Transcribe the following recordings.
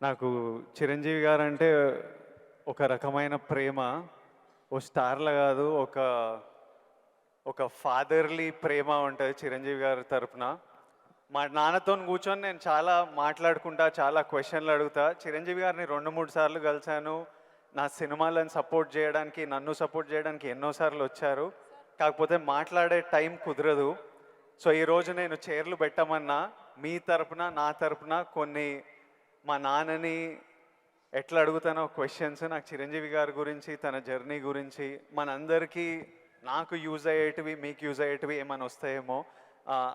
నాకు చిరంజీవి గారంటే ఒక రకమైన ప్రేమ. ఓ స్టార్‌లా గాదు. ఒక ఫాదర్‌లీ ప్రేమ ఉంటది చిరంజీవి గారి తరపున. మా నాన్నతోని కూర్చొని నేను చాలా మాట్లాడుకుంటా, చాలా క్వెషన్‌లు అడుగుతా. చిరంజీవి గారిని 2, 3 సార్లు కలిసాను. నా సినిమాలను సపోర్ట్ జేయడానికి, నన్ను సపోర్ట్ జేయడానికి ఎన్నో సార్లొచ్చారు. కాకపోతే మాట్లాడే టైం కుదరదు. సో, ఈరోజు నేను చైర్‌లు పెట్టమన్నా, మీ తరపున, నా తరపున కొన్ని మా నాన్నని ఎట్లా అడుగుతానో క్వెషన్స్ నాకు చిరంజీవి గారి గురించి, తన జర్నీ గురించి, మనందరికీ నాకు యూజ్ అయ్యేటివి, మీకు యూజ్ అయ్యేటివి ఏమైనా వస్తాయేమో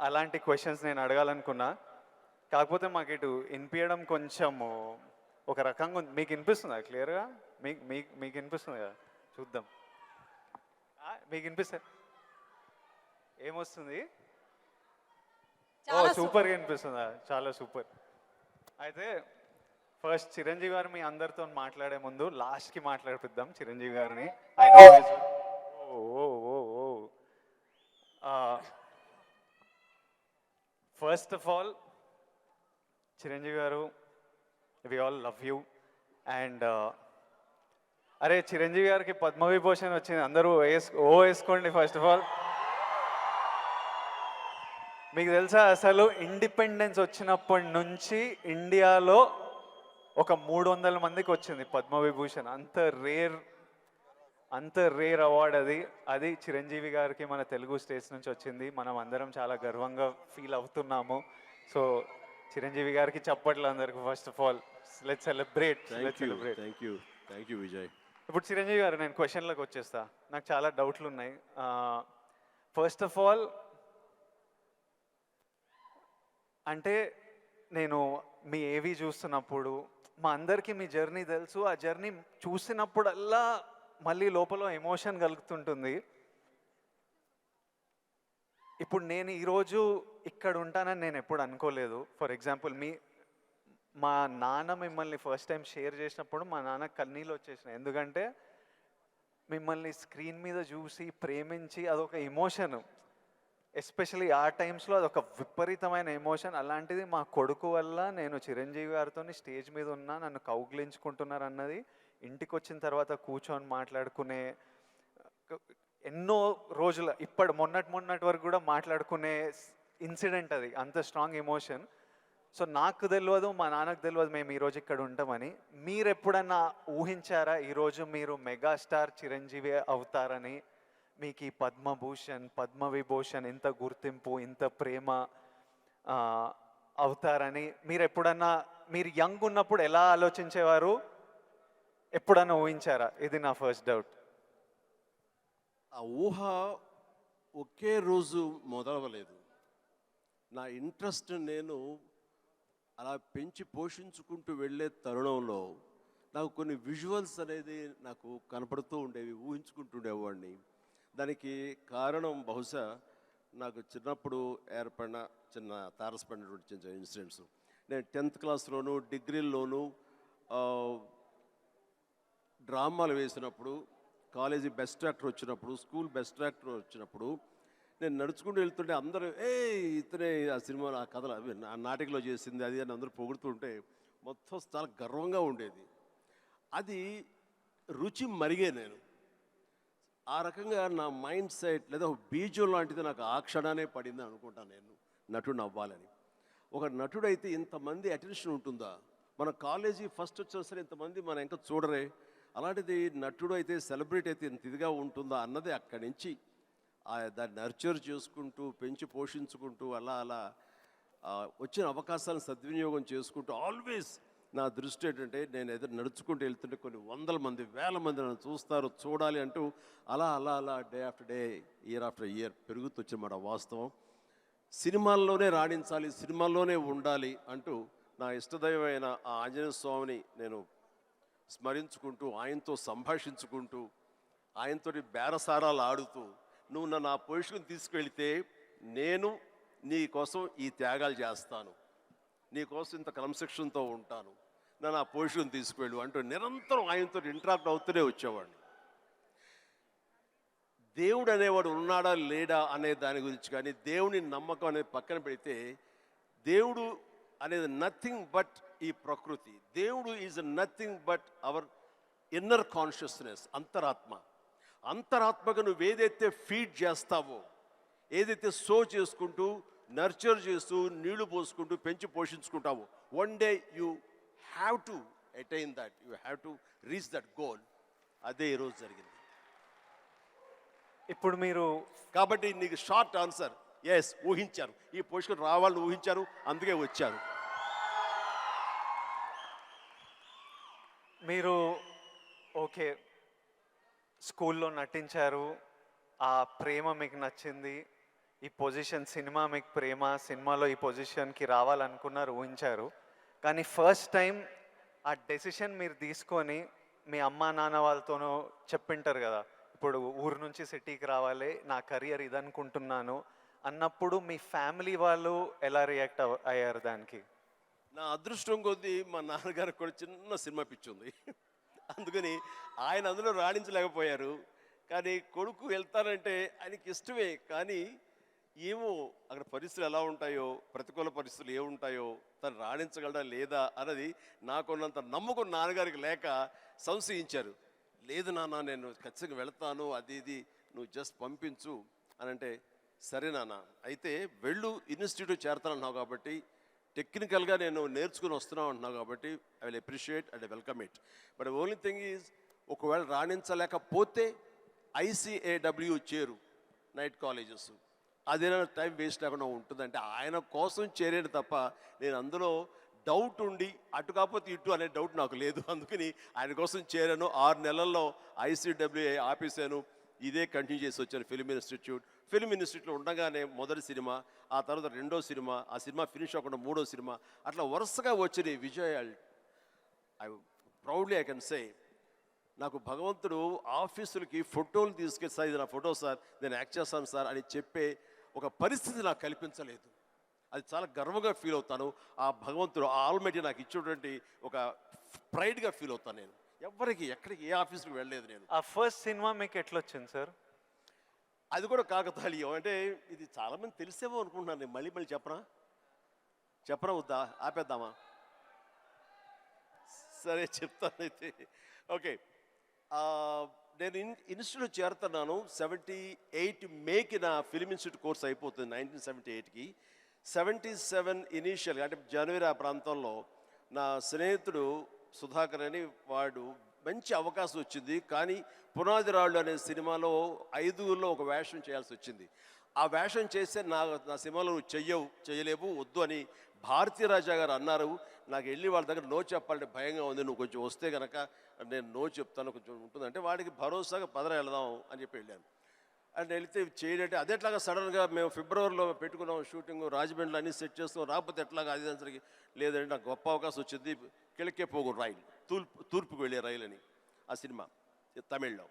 అలాంటి క్వెషన్స్ నేను అడగాలనుకున్నా. కాకపోతే మాకు ఇటు ఇనిపియడం కొంచెము ఒక రకంగా ఉంది. మీకు వినిపిస్తుందా క్లియర్‌గా? మీకు మీకు మీకు వినిపిస్తుంది కదా? చూద్దాం. మీకు వినిపిస్తా ఏమొస్తుంది? ఓ చాలా సూపర్‌గా వినిపిస్తుందా? చాలా సూపర్. అయితే ఫస్ట్ చిరంజీవి గారు మీ అందరితో మాట్లాడే ముందు లాస్ట్‌కి మాట్లాడిపిద్దాం చిరంజీవి గారిని. I know his oh oh oh first of all Chiranjeevi garu we all love you and అరే చిరంజీవి గారికి పద్మవిభూషణ్ వచ్చింది. అందరూ వేసుకోండి ఫస్ట్ ఆఫ్ ఆల్. మీకు తెలుసా అసలు ఇండిపెండెన్స్ వచ్చినప్పటి నుంచి ఇండియాలో ఒక 300 మందికి వచ్చింది పద్మవిభూషణ్. అంత రేర్ అవార్డ్ అది. అది చిరంజీవి గారికి మన తెలుగు స్టేట్స్ నుంచి వచ్చింది. మనం అందరం చాలా గర్వంగా ఫీల్ అవుతున్నాము. సో చిరంజీవి గారికి చప్పట్లు అందరికి first of all. Let's celebrate. Thank you Vijay. ఇప్పుడు చిరంజీవి గారు నేను క్వశ్చన్లకు వచ్చేస్తా. నాకు చాలా డౌట్లు ఉన్నాయి. ఫస్ట్ ఆఫ్ ఆల్ అంటే నేను మీ ఏవి చూస్తున్నప్పుడు మా అందరికీ మీ జర్నీ తెలుసు. ఆ జర్నీ చూసినప్పుడల్లా మళ్ళీ లోపల ఎమోషన్ కలుగుతుంటుంది. ఇప్పుడు నేను ఈరోజు ఇక్కడ ఉంటానని నేను ఎప్పుడు అనుకోలేదు. ఫర్ ఎగ్జాంపుల్ మా నాన్న మిమ్మల్ని ఫస్ట్ టైం షేర్ చేసినప్పుడు మా నాన్న కన్నీళ్ళు వచ్చేసినాయి. ఎందుకంటే మిమ్మల్ని స్క్రీన్ మీద చూసి ప్రేమించి అదొక ఎమోషన్. ఎస్పెషలీ ఆ టైమ్స్లో అదొక విపరీతమైన ఎమోషన్. అలాంటిది మా కొడుకు వల్ల నేను చిరంజీవి గారితో స్టేజ్ మీద ఉన్నా, నన్ను కౌగిలించుకుంటున్నారు అన్నది ఇంటికి వచ్చిన తర్వాత కూర్చొని మాట్లాడుకునే ఎన్నో రోజుల మొన్నటి వరకు కూడా మాట్లాడుకునే ఇన్సిడెంట్ అది. అంత స్ట్రాంగ్ ఎమోషన్. సో నాకు తెలియదు, మా నాన్నకు తెలియదు మేము ఈరోజు ఇక్కడ ఉంటామని. మీరు ఎప్పుడన్నా ఊహించారా ఈరోజు మీరు మెగాస్టార్ చిరంజీవి అవుతారని? మీకు ఈ పద్మభూషణ్, పద్మవిభూషణ్ ఇంత గుర్తింపు, ఇంత ప్రేమ అవుతారని మీరు యంగ్ ఉన్నప్పుడు ఎలా ఆలోచించేవారు? ఎప్పుడన్నా ఊహించారా? ఇది నా ఫస్ట్ డౌట్. ఆ ఊహ ఒకే రోజు మొదలవలేదు. నా ఇంట్రెస్ట్ నేను అలా పెంచి పోషించుకుంటూ వెళ్ళే తరుణంలో నాకు కొన్ని విజువల్స్ అనేది నాకు కనపడుతూ ఉండేవి, ఊహించుకుంటుండేవాడిని. దానికి కారణం బహుశా నాకు చిన్నప్పుడు ఏర్పడిన చిన్న తారసపడినటువంటి చిన్న ఇన్సిడెంట్స్. నేను 10th క్లాస్లోను డిగ్రీల్లోనూ డ్రామాలు వేసినప్పుడు, కాలేజీ బెస్ట్ యాక్టర్ వచ్చినప్పుడు, స్కూల్ బెస్ట్ యాక్టర్ వచ్చినప్పుడు నేను నడుచుకుంటూ వెళ్తుంటే అందరూ ఇతనే ఆ సినిమాలో ఆ కథలు అవి ఆ నాటికలో చేసింది అది అని అందరూ పొగుడుతుంటే మొత్తం చాలా గర్వంగా ఉండేది. అది రుచి మరిగే నేను ఆ రకంగా నా మైండ్ సెట్ లేదా ఒక బీజం లాంటిది నాకు ఆ క్షణానే పడింది అనుకుంటాను నేను నటుడు అవ్వాలని. ఒక నటుడైతే ఇంతమంది అటెన్షన్ ఉంటుందా? మన కాలేజీ ఫస్ట్ వచ్చినా సరే ఇంతమంది మన ఇంకా చూడరే, అలాంటిది నటుడు అయితే సెలబ్రిటీ అయితే ఇంత ఇదిగా ఉంటుందా అన్నది అక్కడి నుంచి దాన్ని నర్చర్ చేసుకుంటూ పెంచి పోషించుకుంటూ అలా అలా వచ్చిన అవకాశాలను సద్వినియోగం చేసుకుంటూ ఆల్వేస్ నా దృష్టి ఏంటంటే నేను ఎదురు నడుచుకుంటూ వెళ్తుంటే కొన్ని వందల మంది వేల మంది నన్ను చూస్తారు, చూడాలి అంటూ అలా అలా అలా day after day, year after year పెరుగుతూ వచ్చినమాట వాస్తవం. సినిమాల్లోనే రాణించాలి, సినిమాల్లోనే ఉండాలి అంటూ నా ఇష్టదైవమైన ఆ ఆంజనేయ స్వామిని నేను స్మరించుకుంటూ, ఆయనతో సంభాషించుకుంటూ, ఆయనతో బేరసారాలు ఆడుతూ, నువ్వు నన్ను ఆ పొజిషన్ తీసుకెళ్తే నేను నీ కోసం ఈ త్యాగాలు చేస్తాను, నీ కోసం ఇంత క్రమశిక్షణతో ఉంటాను, నన్ను ఆ పొజిషన్ తీసుకువెళ్ళు అంటూ నిరంతరం ఆయనతో ఇంటరాక్ట్ అవుతూనే వచ్చేవాడిని. దేవుడు అనేవాడు ఉన్నాడా లేడా అనే దాని గురించి కానీ, దేవుని నమ్మకం అనేది పక్కన పెడితే, దేవుడు అనేది నథింగ్ బట్ ఈ ప్రకృతి. దేవుడు is nothing but our inner consciousness, అంతరాత్మ. అంతరాత్మగా నువ్వు ఏదైతే ఫీడ్ చేస్తావో, ఏదైతే సో చేసుకుంటూ నర్చర్ చేస్తూ నీళ్లు పోసుకుంటూ పెంచి పోషించుకుంటావో, one day you have to attain that, you have to reach that goal. అదే ఈరోజు జరిగింది. ఇప్పుడు మీరు కాబట్టి నీకు షార్ట్ ఆన్సర్, ఎస్, ఊహించారు, ఈ పొజిషన్ రావాలని ఊహించారు, అందుకే వచ్చారు. మీరు ఓకే స్కూల్లో నటించారు, ఆ ప్రేమ మీకు నచ్చింది, ఈ పొజిషన్ సినిమా మీకు ప్రేమ, సినిమాలో ఈ పొజిషన్కి రావాలనుకున్నారు, ఊహించారు. కానీ ఫస్ట్ టైం ఆ డెసిషన్ మీరు తీసుకొని మీ అమ్మా నాన్న వాళ్ళతోనూ చెప్పింటారు కదా, ఇప్పుడు ఊరు నుంచి సిటీకి రావాలి, నా కెరియర్ ఇదనుకుంటున్నాను అన్నప్పుడు మీ ఫ్యామిలీ వాళ్ళు ఎలా రియాక్ట్ అయ్యారు దానికి? నా అదృష్టం కొద్దీ మా నాన్నగారికి కూడా చిన్న సినిమా పిచ్చి ఉంది. అందుకని ఆయన అందులో రాణించలేకపోయారు. కానీ కొడుకు వెళ్తానంటే ఆయనకి ఇష్టమే, కానీ ఏమో అక్కడ పరిస్థితులు ఎలా ఉంటాయో, ప్రతికూల పరిస్థితులు ఏముంటాయో, తను రాణించగలడా లేదా అన్నది నాకున్నంత నమ్మకం నాన్నగారికి లేక సంశయించారు. లేదు నాన్న, నేను ఖచ్చితంగా వెళతాను, అది ఇది నువ్వు జస్ట్ పంపించు అని అంటే, సరే నాన్న అయితే వెళ్ళు, ఇన్స్టిట్యూట్ చేరతానన్నావు కాబట్టి, టెక్నికల్గా నేను నేర్చుకుని వస్తున్నావు అంటున్నావు కాబట్టి I will appreciate and welcome it. But only thing is, ఒకవేళ రాణించలేకపోతే ICAW చేరు, నైట్ కాలేజెస్, అదేనా టైం వేస్ట్ లేకుండా ఉంటుందంటే ఆయన కోసం చేరేది తప్ప నేను అందులో డౌట్ ఉండి అటు కాకపోతే ఇటు అనే డౌట్ నాకు లేదు. అందుకని ఆయన కోసం చేరాను. 6 నెలల్లో ICAW ఆపేసాను, ఇదే కంటిన్యూ చేసి వచ్చాను. ఫిల్మ్ ఇన్స్టిట్యూట్లో ఉండగానే మొదటి సినిమా, ఆ తర్వాత రెండో సినిమా, ఆ సినిమా ఫినిష్ అవ్వకుండా మూడో సినిమా, అట్లా వరుసగా వచ్చినాయి విజయాలు. ఐ కెన్ సే నాకు భగవంతుడు ఆఫీసులకి ఫోటోలు తీసుకెళ్ళి, సార్ ఇది నా ఫోటో సార్, నేను యాక్ట్ చేస్తాను సార్ అని చెప్పే ఒక పరిస్థితి నాకు కల్పించలేదు. అది చాలా గర్వంగా ఫీల్ అవుతాను. ఆ భగవంతుడు, ఆ ఆల్మైటీ నాకు ఇచ్చేటువంటి ఒక ప్రైడ్గా ఫీల్ అవుతాను. నేను ఎవ్వరికి ఎక్కడికి ఏ ఆఫీస్కి వెళ్ళలేదు. నేను ఆ ఫస్ట్ సినిమా మీకు ఎట్లా వచ్చింది సార్? అది కూడా కాకతాళీయం. అంటే ఇది చాలామంది తెలిసేమో అనుకుంటున్నాను. నేను మళ్ళీ చెప్పనా వద్దా, ఆపేద్దామా? సరే చెప్తానైతే. ఓకే, నేను ఇన్స్టిట్యూట్ చేరుతున్నాను 78 మేకి నా ఫిల్మ్ ఇన్స్టిట్యూట్ కోర్స్ అయిపోతుంది. 1978కి 77 ఇనీషియల్గా అంటే జనవరి ఆ ప్రాంతంలో నా స్నేహితుడు సుధాకర్ అని వాడు మంచి అవకాశం వచ్చింది. కానీ పునాది రాళ్ళు అనే సినిమాలో 5గురిలో ఒక వేషం చేయాల్సి వచ్చింది. ఆ వేషం చేస్తే నా సినిమాలో నువ్వు చేయలేవు, వద్దు అని భారతీ రాజా గారు అన్నారు. నాకు వెళ్ళి వాళ్ళ దగ్గర నో చెప్పాలంటే భయంగా ఉంది, నువ్వు కొంచెం వస్తే కనుక నేను నో చెప్తాను, కొంచెం ఉంటుందంటే వాడికి భరోసాగా పదర వెళదాం అని చెప్పి వెళ్ళాను. అండ్ వెళితే చేయంటే అదెట్లాగా సడన్గా మేము ఫిబ్రవరిలో పెట్టుకున్నాం షూటింగ్, రాజమండ్రిలో అన్నీ సెట్ చేస్తాం, రాకపోతే ఎట్లాగా అది దానికి లేదంటే నాకు గొప్ప అవకాశం వచ్చింది. కిళకే పోగు రైలు, తూర్పుకు వెళ్ళే రైలు అని ఆ సినిమా తమిళ్లో.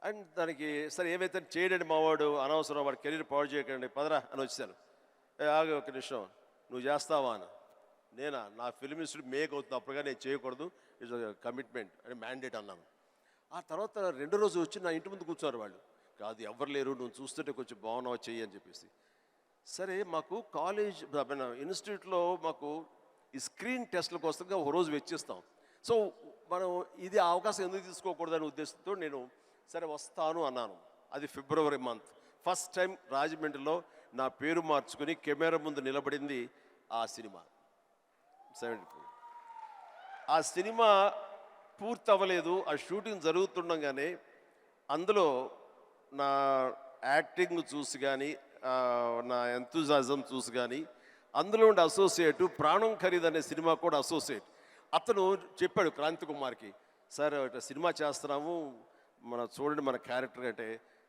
అండ్ దానికి సరే ఏమైతే చేయడండి మావాడు, అనవసరం వాడు కెరీర్ పాడు చేయకండి, పదరా అని వచ్చాను. ఆగే ఒక నిమిషం, నువ్వు చేస్తావా అని. నేనా, నా ఫిల్మ్ ఇన్స్టిట్యూట్ మేక్ అవుతుంది, అప్పుడుగా నేను చేయకూడదు, ఇట్స్ కమిట్మెంట్ అని మ్యాండేట్ అన్నాను. ఆ తర్వాత 2వ రోజు వచ్చి నా ఇంటి ముందు కూర్చున్నారు వాళ్ళు. కాదు ఎవరు లేరు, నువ్వు చూస్తుంటే కొంచెం బాగున్నావు చెయ్యి అని చెప్పేసి. సరే మాకు కాలేజ్ ఇన్స్టిట్యూట్లో మాకు ఈ స్క్రీన్ టెస్ట్ల కోసంగా ఒక రోజు వెచ్చిస్తాం. సో మనం ఇది అవకాశం ఎందుకు తీసుకోకూడదనే ఉద్దేశంతో నేను సరే వస్తాను అన్నాను. అది ఫిబ్రవరి మంత్. ఫస్ట్ టైం రాజమండ్రిలో నా పేరు మార్చుకుని కెమెరా ముందు నిలబడింది ఆ సినిమా 74. ఆ సినిమా పూర్తి అవ్వలేదు, ఆ షూటింగ్ జరుగుతుండగానే అందులో నా యాక్టింగ్ చూసి కానీ, నా ఎంతూజాజం చూసి కానీ, అందులో ఉండే అసోసియేటు ప్రాణం ఖరీదు అనే సినిమా కూడా అసోసియేట్ అతను చెప్పాడు క్రాంతి కుమార్కి, సార్ ఇట్లా సినిమా చేస్తున్నాము, చూడండి మన క్యారెక్టర్ అంటే.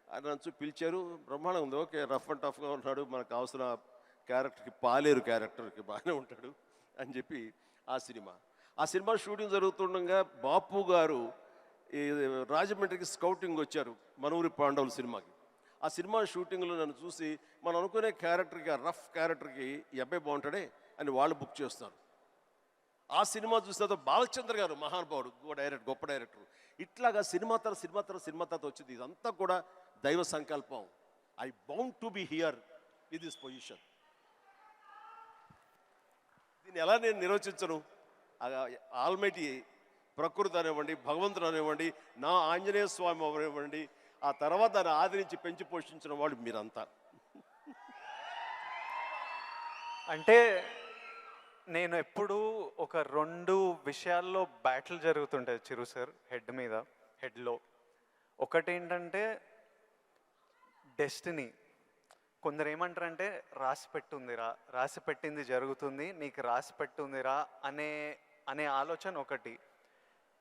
ఆయన నన్ను పిలిచారు, బ్రహ్మాండంగా ఉంది, ఓకే రఫ్ అండ్ టఫ్గా ఉన్నాడు, మనకు అవసరం క్యారెక్టర్కి, పాలేరు క్యారెక్టర్కి బాగానే ఉంటాడు అని చెప్పి ఆ సినిమా షూటింగ్ జరుగుతుండగా బాపు గారు ఈ రాజమండ్రికి స్కౌటింగ్ వచ్చారు మనూరి పాండవుల సినిమాకి. ఆ సినిమా షూటింగ్లో నన్ను చూసి మనం అనుకునే క్యారెక్టర్కి, ఆ రఫ్ క్యారెక్టర్కి ఈ అబ్బాయి బాగుంటాడే అని వాళ్ళు బుక్ చేస్తారు. ఆ సినిమా చూసిన తర్వాత బాలచంద్ర గారు మహానుభావుడు, గొప్ప డైరెక్టర్, ఇట్లాగా సినిమా తర్వాత వచ్చింది. ఇదంతా కూడా దైవ సంకల్పం. I bound to be here with this position. దీన్ని ఎలా నేను నిర్వచించను? ఆల్మైటీ ప్రకృతి అనివ్వండి, భగవంతుడు అనివ్వండి, నా ఆంజనేయ స్వామి అనివ్వండి, ఆ తర్వాత దాన్ని ఆదరించి పెంచి పోషించిన వాళ్ళు మీరంతా. అంటే నేను ఎప్పుడూ ఒక 2 విషయాల్లో బ్యాటిల్ జరుగుతుంటుంది చిరు సార్ హెడ్లో. ఒకటేంటంటే డెస్టినీ. కొందరు ఏమంటారంటే రాసి పెట్టింది జరుగుతుంది, నీకు రాసి పెట్టుందిరా అనే అనే ఆలోచన ఒకటి.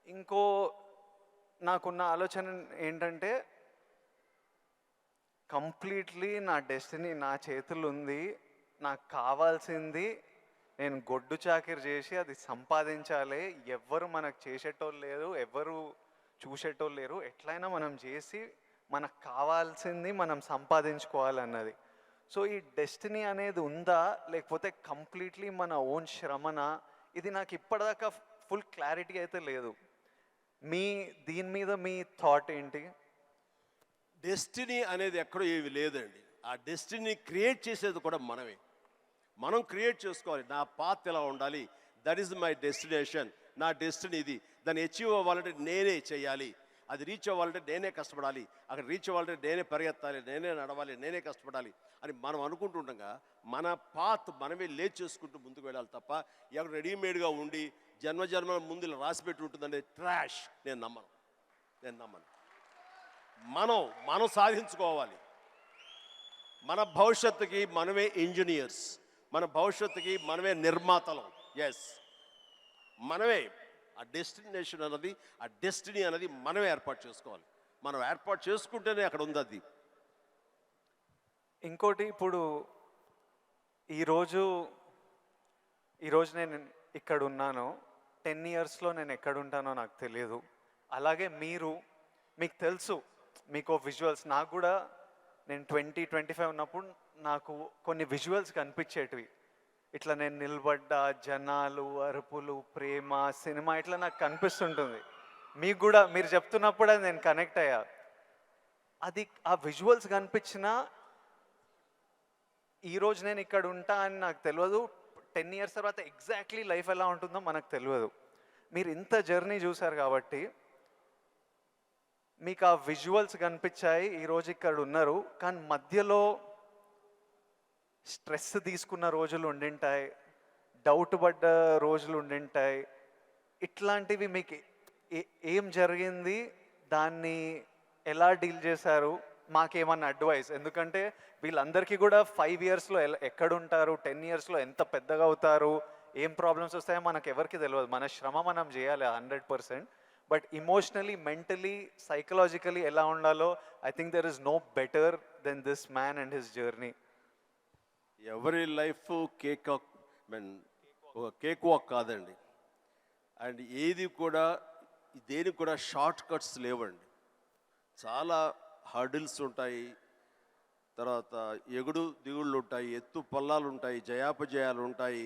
ఇంకో నాకున్న ఆలోచన ఏంటంటే కంప్లీట్లీ నా డెస్టినీ నా చేతుల్లో ఉంది, నాకు కావాల్సింది నేను గొడ్డు చాకిరి చేసి అది సంపాదించాలి. ఎవ్వరు మనకు చేసేటోళ్ళు లేరు, ఎవ్వరు చూసేటోళ్ళు లేరు. ఎట్లయినా మనం చేసి మనకు కావాల్సింది మనం సంపాదించుకోవాలన్నది. సో ఈ డెస్టినీ అనేది ఉందా, లేకపోతే కంప్లీట్లీ మన ఓన్ శ్రమన? ఇది నాకు ఇప్పటిదాకా ఫుల్ క్లారిటీ అయితే లేదు. దీని మీద మీ థాట్ ఏంటి? డెస్టినీ అనేది ఎక్కడో ఏవి లేదండి. ఆ డెస్టినీ క్రియేట్ చేసేది కూడా మనమే. మనం క్రియేట్ చేసుకోవాలి. నా పాత్ ఎలా ఉండాలి, దట్ ఈస్ మై డెస్టినేషన్, నా డెస్టినీ ఇది. దాన్ని అచీవ్ అవ్వాలంటే నేనే చేయాలి, అది రీచ్ అవ్వాలంటే నేనే కష్టపడాలి, అక్కడ రీచ్ అవ్వాలంటే నేనే పరిగెత్తాలి, నేనే నడవాలి, నేనే కష్టపడాలి అని మనం అనుకుంటుండగా మన పాత్ మనమే లేచి చేసుకుంటూ ముందుకు వెళ్ళాలి తప్ప ఎక్కడ రెడీమేడ్గా ఉండి జన్మజన్మ ముందు రాసి పెట్టి ఉంటుందనే ట్రాష్ నేను నమ్మను. మనం సాధించుకోవాలి. మన భవిష్యత్తుకి మనమే ఇంజనీర్స్, మన భవిష్యత్తుకి మనమే నిర్మాతలం. ఎస్, మనమే ఆ డెస్టినేషన్ అన్నది, ఆ డెస్టినీ అనేది మనమే ఏర్పాటు చేసుకోవాలి. మనం ఏర్పాటు చేసుకుంటేనే అక్కడ ఉంది అది. ఇంకోటి, ఇప్పుడు ఈరోజు నేను ఇక్కడ ఉన్నాను, 10 ఇయర్స్లో నేను ఎక్కడ ఉంటానో నాకు తెలియదు. అలాగే మీకు తెలుసు, మీకు విజువల్స్. నాకు కూడా నేను 20-25 ఉన్నప్పుడు నాకు కొన్ని విజువల్స్ కనిపించేటివి. ఇట్లా నేను నిలబడ్డా, జనాలు, అరుపులు, ప్రేమ, సినిమా ఇట్లా నాకు కనిపిస్తుంటుంది. మీకు కూడా మీరు చెప్తున్నప్పుడు అది నేను కనెక్ట్ అయ్యా. అది ఆ విజువల్స్ కనిపించినా ఈరోజు నేను ఇక్కడ ఉంటా అని నాకు తెలియదు. 10 ఇయర్స్ తర్వాత ఎగ్జాక్ట్లీ లైఫ్ ఎలా ఉంటుందో మనకు తెలియదు. మీరు ఇంత జర్నీ చూసారు కాబట్టి మీకు ఆ విజువల్స్ కనిపించాయి, ఈరోజు ఇక్కడ ఉన్నారు. కానీ మధ్యలో స్ట్రెస్ తీసుకున్న రోజులు ఉండింటాయి, డౌట్ పడ్డ రోజులు ఉండింటాయి. ఇట్లాంటివి మీకు ఏం జరిగింది, దాన్ని ఎలా డీల్ చేశారు? మాకేమన్నా అడ్వైస్, ఎందుకంటే వీళ్ళందరికీ కూడా 5 ఇయర్స్లో ఎక్కడుంటారు, 10 ఇయర్స్లో ఎంత పెద్దగా అవుతారు, ఏం ప్రాబ్లమ్స్ వస్తాయో మనకు ఎవరికి తెలియదు. మన శ్రమ మనం చేయాలి 100%. బట్ ఇమోషనలీ, మెంటలీ, సైకలాజికలీ ఎలా ఉండాలో I think there is no better than this man and his journey. ఎవరి లైఫ్ కేక్ వాక్ కాదండి. అండ్ దేనికి కూడా షార్ట్ కట్స్ లేవండి. చాలా హర్డిల్స్ ఉంటాయి, తర్వాత ఎగుడు దిగుళ్ళు ఉంటాయి, ఎత్తు పల్లాలు ఉంటాయి, జయాపజయాలు ఉంటాయి,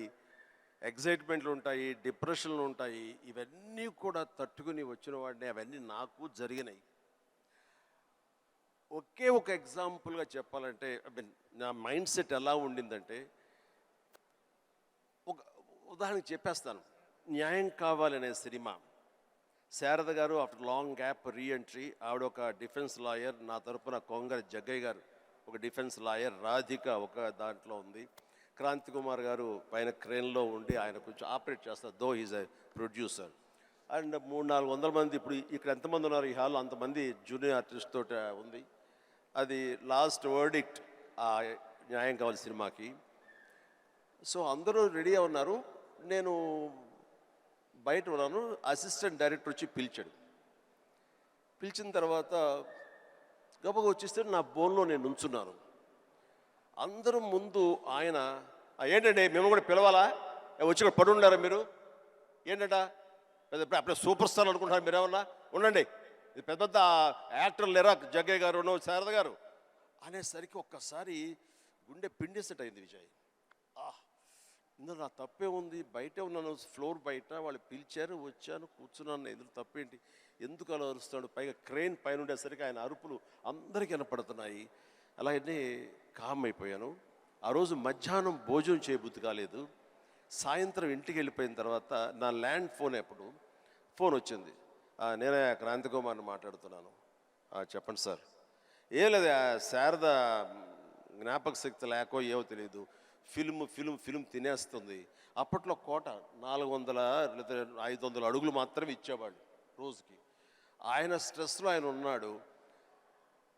ఎగ్జైట్మెంట్లు ఉంటాయి, డిప్రెషన్లు ఉంటాయి. ఇవన్నీ కూడా తట్టుకుని వచ్చిన వాడిని, అవన్నీ నాకు జరిగినాయి. ఒకే ఒక ఎగ్జాంపుల్గా చెప్పాలంటే, నా మైండ్ సెట్ ఎలా ఉండిందంటే, ఒక ఉదాహరణకి చెప్పేస్తాను. న్యాయం కావాలనే సినిమా, శారద గారు ఆఫ్టర్ లాంగ్ గ్యాప్ రీఎంట్రీ, ఆవిడ ఒక డిఫెన్స్ లాయర్, నా తరపున కొంగర జగ్గయ్య గారు ఒక డిఫెన్స్ లాయర్, రాధిక ఒక దాంట్లో ఉంది, క్రాంతి కుమార్ గారు పైన క్రేన్లో ఉండి ఆయన కొంచెం ఆపరేట్ చేస్తారు, though is a producer. And 300-400 మంది, ఇప్పుడు ఇక్కడ ఎంతమంది ఉన్నారు ఈ హాల్లో అంతమంది జూనియర్ ఆర్టిస్ట్ తోటి ఉంది. అది లాస్ట్ వర్డిక్ట్ ఆ న్యాయం కావాలి సినిమాకి. సో అందరూ రెడీ ఉన్నారు, నేను బయట ఉన్నాను. అసిస్టెంట్ డైరెక్టర్ వచ్చి పిలిచిన తర్వాత గబగ వచ్చేస్తే నా బోన్లో నేను నుంచున్నాను. అందరూ ముందు ఆయన, ఏంటంటే మేము కూడా పిలవాలా, వచ్చి కూడా పడి ఉండారా మీరు, ఏంటంట అప్పుడే సూపర్ స్టార్ అనుకుంటున్నారు మీరు, ఏమన్నా ఉండండి, ఇది పెద్ద పెద్ద యాక్టర్లు లేరా, జగ్గయ్య గారు, శారద గారు అనేసరికి ఒక్కసారి గుండె పిండేసేట్ అయింది విజయ్. ఇందులో నా తప్పే ఉంది, బయటే ఉన్నాను, ఫ్లోర్ బయట, వాళ్ళు పిలిచారు, వచ్చాను, కూర్చున్నాను, ఇందులో తప్పేంటి, ఎందుకు అలా అరుస్తాడు, పైగా క్రెయిన్ పైన ఉండేసరికి ఆయన అరుపులు అందరికీ వినపడుతున్నాయి. అలాగే కామ్ అయిపోయాను. ఆ రోజు మధ్యాహ్నం భోజనం చేయబుద్ధి కాలేదు. సాయంత్రం ఇంటికి వెళ్ళిపోయిన తర్వాత నా ల్యాండ్ ఫోన్ ఫోన్ వచ్చింది. నేనే క్రాంతి కుమార్ని మాట్లాడుతున్నాను. చెప్పండి సార్. ఏం లేదు, శారద జ్ఞాపక శక్తి లేకో ఏమో తెలియదు, ఫిల్మ్ తినేస్తుంది. అప్పట్లో కోట 400 లేదా 500 అడుగులు మాత్రమే ఇచ్చేవాళ్ళు రోజుకి. ఆయన స్ట్రెస్లో ఆయన ఉన్నాడు.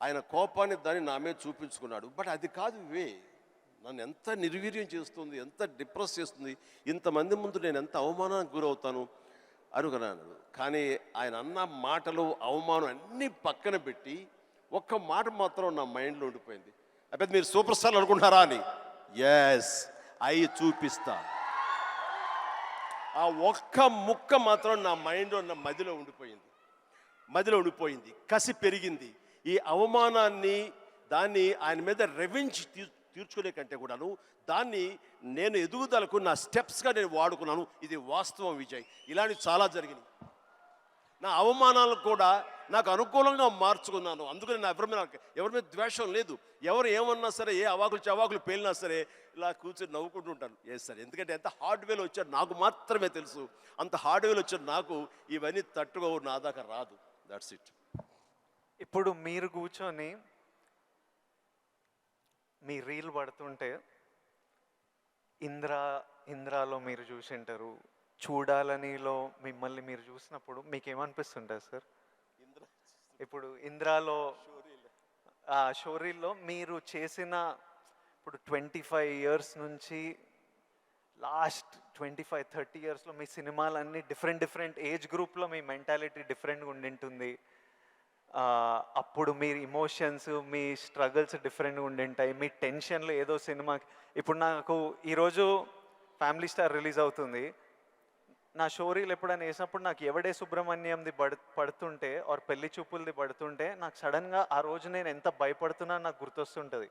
ఆయన కోపాన్ని దాన్ని నా మీద చూపించుకున్నాడు. బట్ అది కాదు నన్ను ఎంత నిర్వీర్యం చేస్తుంది, ఎంత డిప్రెస్ చేస్తుంది, ఇంతమంది ముందు నేను ఎంత అవమానానికి గురవుతాను అనుకున్నాను. కానీ ఆయన అన్న మాటలు, అవమానం అన్నీ పక్కన పెట్టి ఒక్క మాట మాత్రం నా మైండ్లో ఉండిపోయింది. అబ్బే మీరు సూపర్ స్టార్ అనుకుంటున్నారా అని. ఎస్, అవి చూపిస్తా. ఆ ఒక్క ముక్క మాత్రం నా మైండ్లో నా మదిలో ఉండిపోయింది. కసి పెరిగింది. ఈ అవమానాన్ని దాన్ని ఆయన మీద రెవెంజ్ తీర్చుకునే కంటే కూడాను దాన్ని నేను ఎదుగుదలకు నా స్టెప్స్గా నేను వాడుకున్నాను. ఇది వాస్తవం విజయ్. ఇలాంటివి చాలా జరిగినాయి. నా అవమానాలను కూడా నాకు అనుకూలంగా మార్చుకున్నాను. అందుకని నా ఎవరి మీద ద్వేషం లేదు. ఎవరు ఏమన్నా సరే, ఏ చవాకులు పేలినా సరే ఇలా కూర్చొని నవ్వుకుంటూ ఉంటాను. సార్, ఎందుకంటే ఎంత హార్డ్వేర్ వచ్చాడు నాకు మాత్రమే తెలుసు. అంత హార్డ్వేర్ వచ్చాడు నాకు ఇవన్నీ తట్టుకోవు, నా దాకా రాదు. That's it. ఇప్పుడు మీరు కూర్చొని మీ రీల్ పడుతుంటే ఇంద్రాలో మీరు చూసింటారు, చూడాలనిలో మిమ్మల్ని మీరు చూసినప్పుడు మీకు ఏమనిపిస్తుంటుంది సార్? ఇప్పుడు ఇంద్రాలో షోరీల్లో మీరు చేసిన ఇప్పుడు 25 years నుంచి లాస్ట్ 25-30 yearsలో మీ సినిమాలన్నీ డిఫరెంట్ ఏజ్ గ్రూప్లో మీ మెంటాలిటీ డిఫరెంట్గా ఉండింటుంది. అప్పుడు మీ ఇమోషన్స్, మీ స్ట్రగుల్స్ డిఫరెంట్గా ఉండింటాయి. మీ టెన్షన్లు ఏదో సినిమాకి. ఇప్పుడు నాకు ఈరోజు ఫ్యామిలీ స్టార్ రిలీజ్ అవుతుంది. నా షోరీలు ఎప్పుడైనా వేసినప్పుడు నాకు ఎవడే సుబ్రహ్మణ్యంది పడుతుంటే ఆర్ పెళ్లి చూపులది పడుతుంటే నాకు సడన్గా ఆ రోజు నేను ఎంత భయపడుతున్నా నాకు గుర్తొస్తుంటుంది.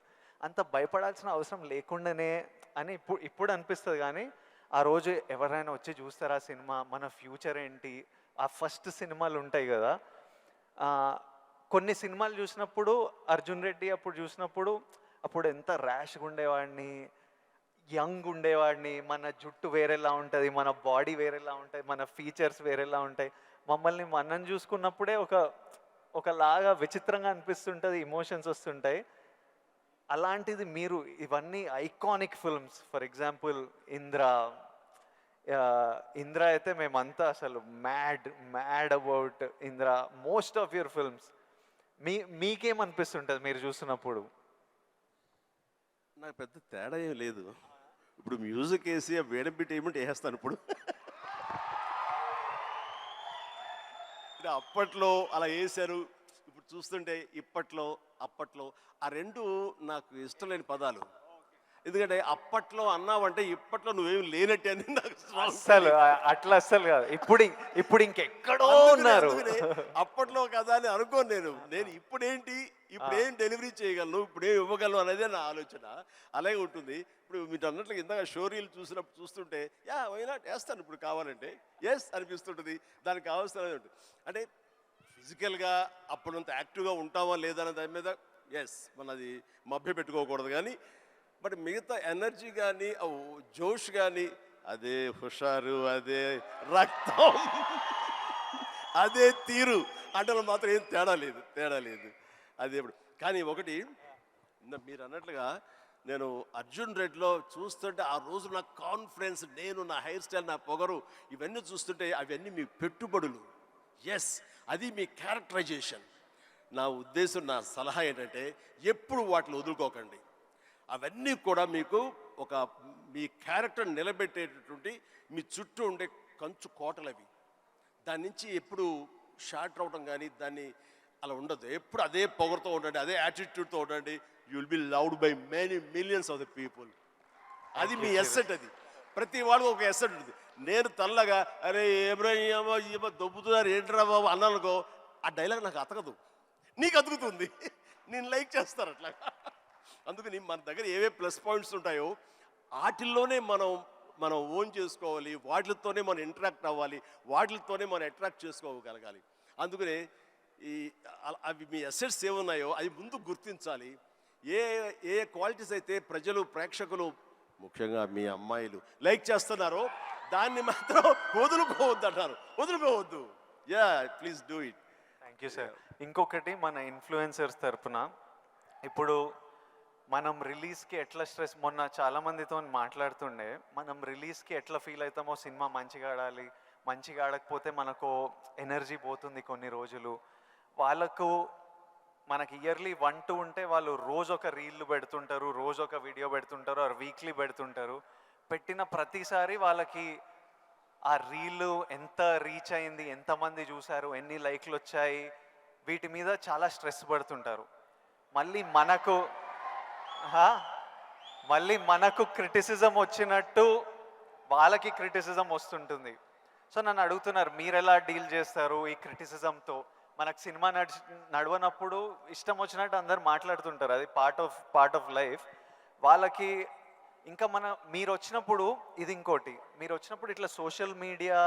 అంత భయపడాల్సిన అవసరం లేకుండానే అని ఇప్పుడు అనిపిస్తుంది. కానీ ఆ రోజు ఎవరైనా వచ్చి చూస్తారా సినిమా, మన ఫ్యూచర్ ఏంటి, ఆ ఫస్ట్ సినిమాలు ఉంటాయి కదా. కొన్ని సినిమాలు చూసినప్పుడు అర్జున్ రెడ్డి అప్పుడు చూసినప్పుడు అప్పుడు ఎంత ర్యాష్గా ఉండేవాడిని, యంగ్ ఉండేవాడిని, మన జుట్టు వేరేలా ఉంటుంది, మన బాడీ వేరేలా ఉంటుంది, మన ఫీచర్స్ వేరేలా ఉంటాయి. మమ్మల్ని మనం చూసుకున్నప్పుడే ఒకలాగా విచిత్రంగా అనిపిస్తుంటుంది, ఇమోషన్స్ వస్తుంటాయి. అలాంటిది మీరు ఇవన్నీ iconic films, for example Indra అయితే మేమంతా అసలు mad about Indra. Most of your films మీకేమనిపిస్తుంటుంది మీరు చూసినప్పుడు? నాకు పెద్ద తేడా ఏం లేదు. ఇప్పుడు మ్యూజిక్ వేసి వేడబిట్ ఏమిటి వేసేస్తాను ఇప్పుడు. అప్పట్లో అలా వేశారు, ఇప్పుడు చూస్తుంటే ఇప్పట్లో అప్పట్లో ఆ రెండు నాకు ఇష్టం లేని పదాలు. ఎందుకంటే అప్పట్లో అన్నావంటే ఇప్పట్లో నువ్వేమి లేనట్టే అని నాకు అస్సలు అస్సలు కాదు. ఇప్పుడు ఇంకెక్కడో ఉన్నారు. అప్పట్లో కదా అని అనుకోను నేను ఇప్పుడేం డెలివరీ చేయగలను, ఇప్పుడేం ఇవ్వగలను అనేది నా ఆలోచన. అలాగే ఉంటుంది. ఇప్పుడు మీరు అన్నట్లుగా ఇందాక షోరీలు చూస్తుంటే వైనా వేస్తాను ఇప్పుడు కావాలంటే అనిపిస్తుంటుంది. దానికి కావాల్సిన అంటే ఫిజికల్గా అప్పుడంత యాక్టివ్గా ఉంటామా లేదా అనే దాని మీద మనది మభ్య పెట్టుకోకూడదు. కానీ బట్ మిగతా ఎనర్జీ కానీ జోష్ కానీ అదే హుషారు, అదే రక్తం, అదే తీరు అంటే మాత్రం ఏం తేడా లేదు. అది ఎప్పుడు కానీ ఒకటి మీరు అన్నట్లుగా నేను అర్జున్ రెడ్డిలో చూస్తుంటే ఆ రోజు నా కాన్ఫిడెన్స్, నేను నా హెయిర్ స్టైల్, నా పొగరు ఇవన్నీ చూస్తుంటే అవన్నీ మీ పెట్టుబడులు. అది మీ క్యారెక్టరైజేషన్. నా ఉద్దేశం, నా సలహా ఏంటంటే ఎప్పుడు వాటిని వదులుకోకండి. అవన్నీ కూడా మీకు మీ క్యారెక్టర్ నిలబెట్టేటటువంటి మీ చుట్టూ ఉండే కంచు కోటలు అవి. దాని నుంచి ఎప్పుడు షార్ట్ అవడం కానీ దాన్ని అలా ఉండదు. ఎప్పుడు అదే పొగరుతో ఉండండి, అదే యాటిట్యూడ్తో ఉండండి. You will be loved by many millions of the people. అది మీ ఎస్సెట్. అది ప్రతి వాళ్ళు ఒక ఎస్సెట్ ఉంటుంది. నేను తల్లగా అరే ఏమో దొబ్బుతున్నారు ఏంట్రా బాబు అన్నానుకో, ఆ డైలాగ్ నాకు అతకదు, నీకు అతుకుతుంది, నేను లైక్ చేస్తాను అట్లా. అందుకని మన దగ్గర ఏవే ప్లస్ పాయింట్స్ ఉంటాయో వాటిల్లోనే మనం ఓన్ చేసుకోవాలి, వాటితోనే మనం ఇంటరాక్ట్ అవ్వాలి, వాటితోనే మనం అట్రాక్ట్ చేసుకోగలగాలి. అందుకనే అవి మీ అసెట్స్ ఏమున్నాయో అవి ముందు గుర్తించాలి. ఏ క్వాలిటీస్ అయితే ప్రజలు, ప్రేక్షకులు ముఖ్యంగా మీ అమ్మాయిలు లైక్ చేస్తున్నారు, దాన్ని మాత్రం వదులుకోవద్దు అంటారు. వదులుకోవద్దు. Yeah, please do it. Thank you sir. ఇంకొకటి మన ఇన్ఫ్లుయెన్సర్స్ తరపున ఇప్పుడు మనం రిలీజ్కి ఎట్లా స్ట్రెస్, మొన్న చాలా మందితో మాట్లాడుతుండే, మనం రిలీజ్కి ఎట్లా ఫీల్ అవుతామో, సినిమా మంచిగా ఆడాలి, మంచిగా ఆడకపోతే మనకు ఎనర్జీ పోతుంది కొన్ని రోజులు. వాళ్ళకు మనకి ఇయర్లీ 1-2 ఉంటే వాళ్ళు రోజు ఒక రీల్ పెడుతుంటారు, రోజు ఒక వీడియో పెడుతుంటారు, ఆర్ వీక్లీ పెడుతుంటారు. పెట్టిన ప్రతిసారి వాళ్ళకి ఆ రీల్ ఎంత రీచ్ అయింది, ఎంతమంది చూశారు, ఎన్ని లైక్లు వచ్చాయి, వీటి మీద చాలా స్ట్రెస్ పడుతుంటారు. మళ్ళీ మనకు క్రిటిసిజం వచ్చినట్టు వాళ్ళకి క్రిటిసిజం వస్తుంటుంది. సో నన్ను అడుగుతున్నారు, మీరు ఎలా డీల్ చేస్తారు ఈ క్రిటిసిజంతో? మనకు సినిమా నడవనప్పుడు ఇష్టం వచ్చినట్టు అందరు మాట్లాడుతుంటారు, అది పార్ట్ ఆఫ్ లైఫ్. వాళ్ళకి ఇంకా మీరు వచ్చినప్పుడు, ఇది ఇంకోటి, మీరు వచ్చినప్పుడు ఇట్లా సోషల్ మీడియా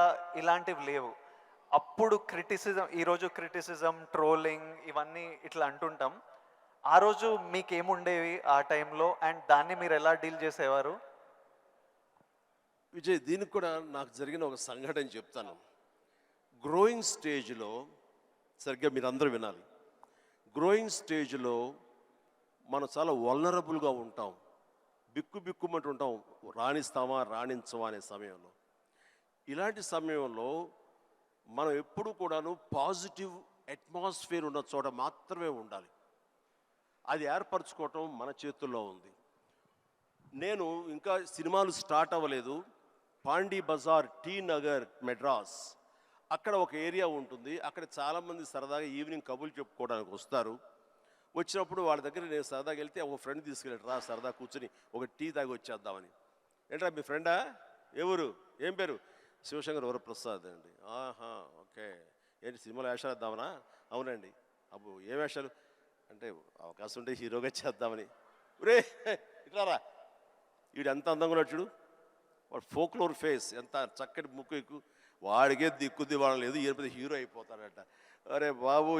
ఇలాంటివి లేవు. అప్పుడు ఈరోజు క్రిటిసిజం, ట్రోలింగ్ ఇవన్నీ ఇట్లా అంటుంటాం. ఆ రోజు మీకేముండేవి ఆ టైంలో, అండ్ దాన్ని మీరు ఎలా డీల్ చేసేవారు? విజయ్, దీనికి కూడా నాకు జరిగిన ఒక సంఘటన చెప్తాను. గ్రోయింగ్ స్టేజ్లో, సరిగ్గా మీరు అందరూ వినాలి, గ్రోయింగ్ స్టేజ్లో మనం చాలా వల్నరబుల్గా ఉంటాం, బిక్కుమంటూ ఉంటాం, రాణిస్తామా రాణించమా అనే సమయంలో. ఇలాంటి సమయంలో మనం ఎప్పుడు కూడాను పాజిటివ్ అట్మాస్ఫియర్ ఉన్న చోట మాత్రమే ఉండాలి. అది ఏర్పరచుకోవటం మన చేతుల్లో ఉంది. నేను ఇంకా సినిమాలు స్టార్ట్ అవ్వలేదు, పాండీ బజార్, టీ నగర్, మెడ్రాస్, అక్కడ ఒక ఏరియా ఉంటుంది. అక్కడ చాలామంది సరదాగా ఈవినింగ్ కబుర్లు చెప్పుకోవడానికి వస్తారు. వచ్చినప్పుడు వాళ్ళ దగ్గర నేను సరదాగా వెళ్తే ఒక ఫ్రెండ్ తీసుకెళ్ళాడు, రా సరదా కూర్చొని ఒక టీ తాగి వచ్చేద్దామని. ఏంట్రా మీ ఫ్రెండా, ఎవరు, ఏం పేరు? శివశంకర్ వరప్రసాద్ అండి. ఆహా, ఓకే. ఏంటి సినిమాలో వేషాలు వేద్దామనా? అవునండి. అబ్బో, ఏ వేషాలు అంటే, అవకాశం ఉంటే హీరోగా చేద్దామని. రే ఇట్లారా, వీడు ఎంత అందంగా ఉన్నాడు చూడు, వాడు ఫోక్లోర్ ఫేస్, ఎంత చక్కటి ముక్కు ఎక్కువ, వాడికే దిక్కుద్ది వాడు లేదు, ఈయన హీరో అయిపోతాడట. అరే బాబు,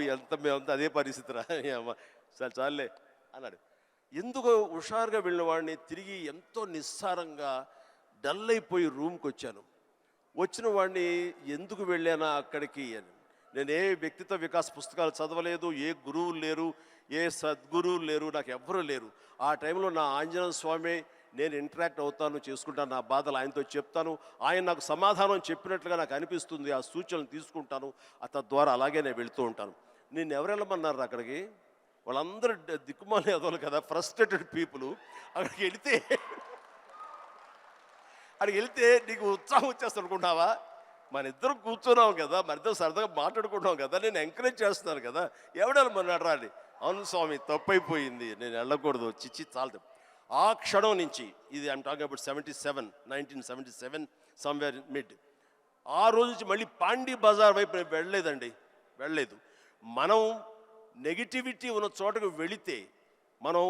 మేమంతా అదే పరిస్థితి రా, చాలే అన్నాడు. ఎందుకో హుషారుగా వెళ్ళిన వాడిని తిరిగి ఎంతో నిస్సారంగా డల్ అయిపోయి రూమ్కి వచ్చాను. వచ్చిన వాడిని ఎందుకు వెళ్ళానా అక్కడికి అని, నేను ఏ వ్యక్తిత్వ వికాస్ పుస్తకాలు చదవలేదు, ఏ గురువులు లేరు, ఏ సద్గురువులు లేరు, నాకు ఎవ్వరూ లేరు. ఆ టైంలో నా ఆంజనేయ స్వామి నేను ఇంటరాక్ట్ అవుతాను, చేసుకుంటాను, నా బాధలు ఆయనతో చెప్తాను, ఆయన నాకు సమాధానం చెప్పినట్లుగా నాకు అనిపిస్తుంది, ఆ సూచనలు తీసుకుంటాను, తద్వారా అలాగే నేను వెళుతూ ఉంటాను. నేను ఎవరు వెళ్ళమన్నారు అక్కడికి? వాళ్ళందరూ దిక్కుమాలి అదోలు కదా, ఫ్రస్ట్రేటెడ్ పీపుల్. అక్కడికి వెళితే నీకు ఉత్సాహం వచ్చేస్తా అనుకుంటావా? మన ఇద్దరం కూర్చున్నాం కదా, మన ఇద్దరు సరదాగా మాట్లాడుకుంటున్నాం కదా, నేను ఎంకరేజ్ చేస్తున్నాను కదా, ఎవడెళ్ళమన్నాడు రాండి. అవును స్వామి, తప్పైపోయింది, నేను వెళ్ళకూడదు, చిచ్చి చాలు. ఆ క్షణం నుంచి, ఇది I'm talking about 1977 somewhere mid, ఆ రోజు నుంచి మళ్ళీ పాండీ బజార్ వైపు నేను వెళ్ళలేదు. మనం నెగిటివిటీ ఉన్న చోటకు వెళితే, మనం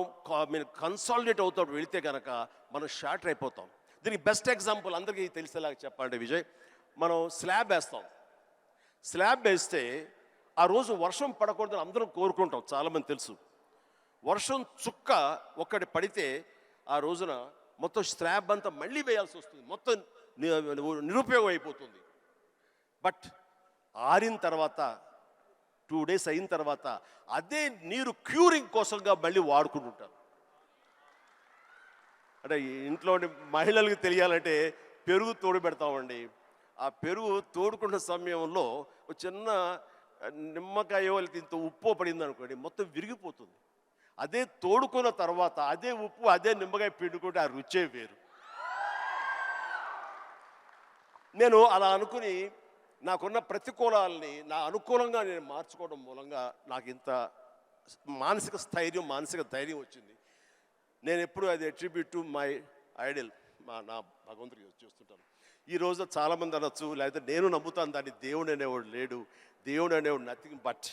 కన్సాలిడేట్ అవుతాం వెళితే కనుక మనం షార్టర్ అయిపోతాం. దీనికి బెస్ట్ ఎగ్జాంపుల్ అందరికీ తెలిసేలాగా చెప్పాలంటే విజయ్, మనం స్లాబ్ వేస్తే ఆ రోజు వర్షం పడకూడదని అందరం కోరుకుంటాం, చాలామంది తెలుసు. వర్షం చుక్క ఒక్కటి పడితే ఆ రోజున మొత్తం స్లాబ్ అంతా మళ్ళీ వేయాల్సి వస్తుంది, మొత్తం నిరుపయోగం అయిపోతుంది. బట్ ఆరిన తర్వాత 2 days అయిన తర్వాత అదే నీరు క్యూరింగ్ కోసంగా మళ్ళీ వాడుకుంటుంటారు. అంటే ఇంట్లోని మహిళలకు తెలియాలంటే పెరుగు తోడు పెడతామండి. ఆ పెరుగు తోడుకున్న సమయంలో ఒక చిన్న నిమ్మకాయ ఇంత ఉప్పు పడింది అనుకోండి, మొత్తం విరిగిపోతుంది. అదే తోడుకున్న తర్వాత అదే ఉప్పు, అదే నిమ్మకాయ పిండుకుంటే ఆ రుచే వేరు. నేను అలా అనుకుని నాకున్న ప్రతికూలాలని నా అనుకూలంగా నేను మార్చుకోవడం మూలంగా నాకు ఇంత మానసిక ధైర్యం వచ్చింది. నేను ఎప్పుడు అది అట్రిబ్యూట్ టు మై ఐడల్, నా భగవంతుడికి చేస్తుంటాను. ఈ రోజు చాలామంది అనొచ్చు, లేకపోతే నేను నమ్ముతాను దాన్ని, దేవుడు అనేవాడు లేడు, దేవుడు అనేవాడు nothing but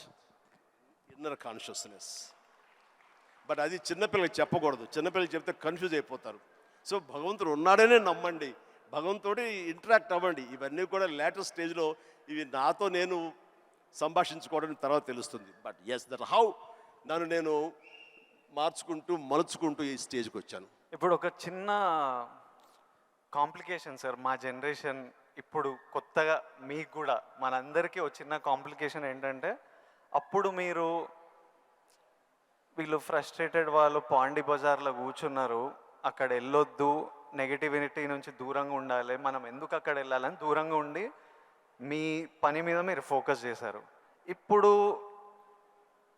inner consciousness. But అది చిన్నపిల్లలకి చెప్పకూడదు, చిన్నపిల్లలకి చెప్తే కన్ఫ్యూజ్ అయిపోతారు. సో భగవంతుడు ఉన్నాడనే నమ్మండి, భగవంతుడి ఇంటరాక్ట్ అవ్వండి. ఇవన్నీ కూడా లేటెస్ట్ స్టేజ్లో ఇవి నాతో నేను సంభాషించుకోవడానికి తర్వాత తెలుస్తుంది. బట్ ఎస్, దట్ హౌ నన్ను నేను మలుచుకుంటూ ఈ స్టేజ్కి వచ్చాను. ఇప్పుడు ఒక చిన్న కాంప్లికేషన్ సార్ మా జనరేషన్ ఇప్పుడు కొత్తగా మీకు కూడా మనందరికీ ఒక చిన్న కాంప్లికేషన్ ఏంటంటే అప్పుడు మీరు వీళ్ళు ఫ్రస్ట్రేటెడ్ వాళ్ళు పాండి బజార్లో కూర్చున్నారు, అక్కడ వెళ్ళొద్దు, నెగిటివిటీ నుంచి దూరంగా ఉండాలి, మనం ఎందుకు అక్కడ వెళ్ళాలని దూరంగా ఉండి మీ పని మీద మీరు ఫోకస్ చేశారు. ఇప్పుడు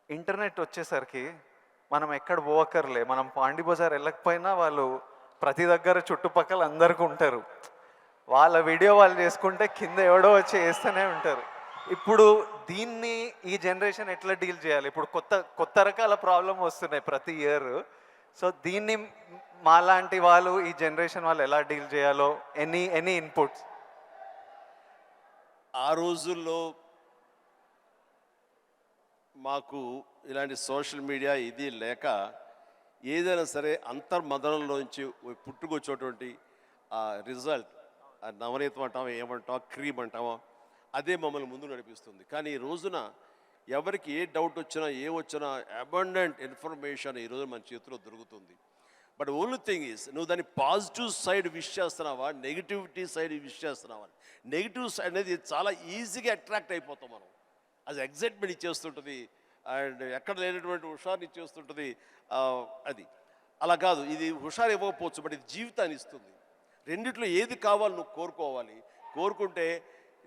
ఇంటర్నెట్ వచ్చేసరికి మనం ఎక్కడ పోవక్కర్లే, మనం పాండి బజార్ వెళ్ళకపోయినా వాళ్ళు ప్రతి దగ్గర చుట్టుపక్కల అందరికీ ఉంటారు, వాళ్ళ వీడియో వాళ్ళు చేసుకుంటే కింద ఎవడో వచ్చి వేస్తూనే ఉంటారు. ఇప్పుడు దీన్ని ఈ జనరేషన్ ఎట్లా డీల్ చేయాలి? ఇప్పుడు కొత్త కొత్త రకాల ప్రాబ్లం వస్తున్నాయి ప్రతి ఇయర్. సో దీన్ని మాలాంటి వాళ్ళు ఈ జనరేషన్ వాళ్ళు ఎలా డీల్ చేయాలో ఎనీ ఇన్పుట్స్? ఆ రోజుల్లో మాకు ఇలాంటి సోషల్ మీడియా ఇది లేక ఏదైనా సరే అంతర్మదనంలోంచి పుట్టుకొచ్చేటువంటి ఆ రిజల్ట్, ఆ నవనీతం అంటామా, ఏమంటామా, క్రీమ్ అంటామా, అదే మమ్మల్ని ముందు నడిపిస్తుంది. కానీ ఈ రోజున ఎవరికి ఏ డౌట్ వచ్చినా ఏ వచ్చినా అబండెంట్ ఇన్ఫర్మేషన్ ఈరోజు మన చేతిలో దొరుకుతుంది. బట్ ఓన్లీ థింగ్ ఈజ్ నువ్వు దాన్ని పాజిటివ్ సైడ్ విష్ చేస్తున్నావా, నెగిటివిటీ సైడ్ విష్ చేస్తున్నావా? నెగిటివ్ సైడ్ అనేది చాలా ఈజీగా అట్రాక్ట్ అయిపోతాం మనం. అది ఎగ్జైట్మెంట్ ఇచ్చేస్తుంటుంది అండ్ ఎక్కడ లేనటువంటి హుషారుని ఇచ్చేస్తుంటుంది. అది అలా కాదు, ఇది హుషారు ఇవ్వకపోవచ్చు, బట్ ఇది జీవితాన్ని ఇస్తుంది. రెండిట్లో ఏది కావాలి నువ్వు కోరుకోవాలి, కోరుకుంటే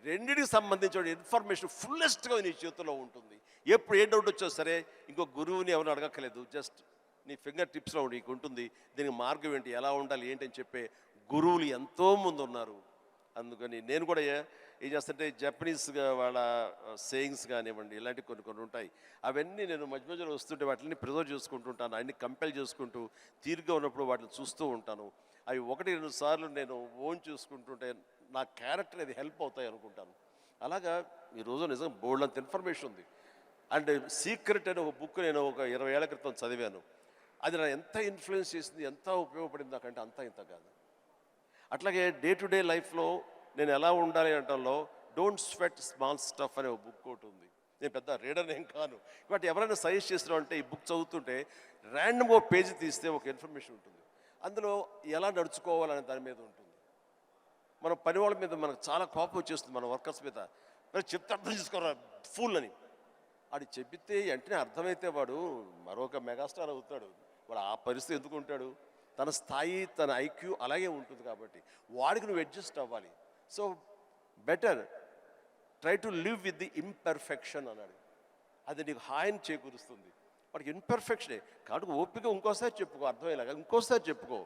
రెండింటికి సంబంధించిన ఇన్ఫర్మేషన్ ఫుల్లెస్ట్గా నీ చేతిలో ఉంటుంది. ఎప్పుడు ఏ డౌట్ వచ్చా సరే ఇంకో గురువుని ఎవరు అడగక్కర్లేదు, జస్ట్ నీ ఫింగర్ టిప్స్లో నీకు ఉంటుంది. దీనికి మార్గం ఏంటి, ఎలా ఉండాలి ఏంటి అని చెప్పే గురువులు ఎంతోమంది ఉన్నారు. అందుకని నేను కూడా ఏం చేస్తుంటే జపనీస్గా వాళ్ళ సేయింగ్స్ కానివ్వండి, ఇలాంటి కొన్ని ఉంటాయి, అవన్నీ నేను మధ్య మధ్యలో వస్తుంటే వాటిని ప్రిజర్వ్ చేసుకుంటుంటాను, అన్ని కంపెల్ చేసుకుంటూ తీరుగా ఉన్నప్పుడు వాటిని చూస్తూ ఉంటాను. అవి 1-2 సార్లు నేను ఓన్ చూసుకుంటుంటే నా క్యారెక్టర్ అది హెల్ప్ అవుతాయి అనుకుంటాను. అలాగా ఈరోజు నిజంగా బోల్డ్ అంత ఇన్ఫర్మేషన్ ఉంది. అండ్ సీక్రెట్ అనే ఒక బుక్ నేను ఒక 20 ఏళ్ల క్రితం చదివాను. అది నా ఎంత ఇన్ఫ్లుయెన్స్ చేసింది, ఎంత ఉపయోగపడింది నాకంటే అంత ఇంత కాదు. అట్లాగే డే టు డే లైఫ్లో నేను ఎలా ఉండాలి అంటలో డోంట్ స్వెట్ స్మాల్ స్టఫ్ అనే ఒక బుక్ ఒకటి ఉంది. నేను పెద్ద రీడర్ ఏం కాను, బట్ ఎవరైనా సజెస్ట్ చేస్తున్నావు అంటే ఈ బుక్ చదువుతుంటే ర్యాండమ్గా పేజీ తీస్తే ఒక ఇన్ఫర్మేషన్ ఉంటుంది, అందులో ఎలా నడుచుకోవాలనే దాని మీద ఉంటుంది. మన పని వాళ్ళ మీద మనకు చాలా కోపం వచ్చేస్తుంది, మన వర్కర్స్ మీద. మరి చెప్తే అర్థం చేసుకోరా ఫుల్ అని వాడు చెబితే వెంటనే అర్థమైతే వాడు మరొక మెగాస్టార్ అవుతాడు. వాడు ఆ పరిస్థితి ఎందుకు ఉంటాడు, తన స్థాయి తన ఐక్యూ అలాగే ఉంటుంది కాబట్టి వాడికి నువ్వు అడ్జస్ట్ అవ్వాలి. So better try to live with the imperfection అన్నాడు. అది నీకు హాయిని చేకూరుస్తుంది. వాడికి ఇంపర్ఫెక్షనే కాబట్టి ఓపిక ఇంకోసారి చెప్పుకో, అర్థమయ్యేలాగా ఇంకోసారి చెప్పుకో.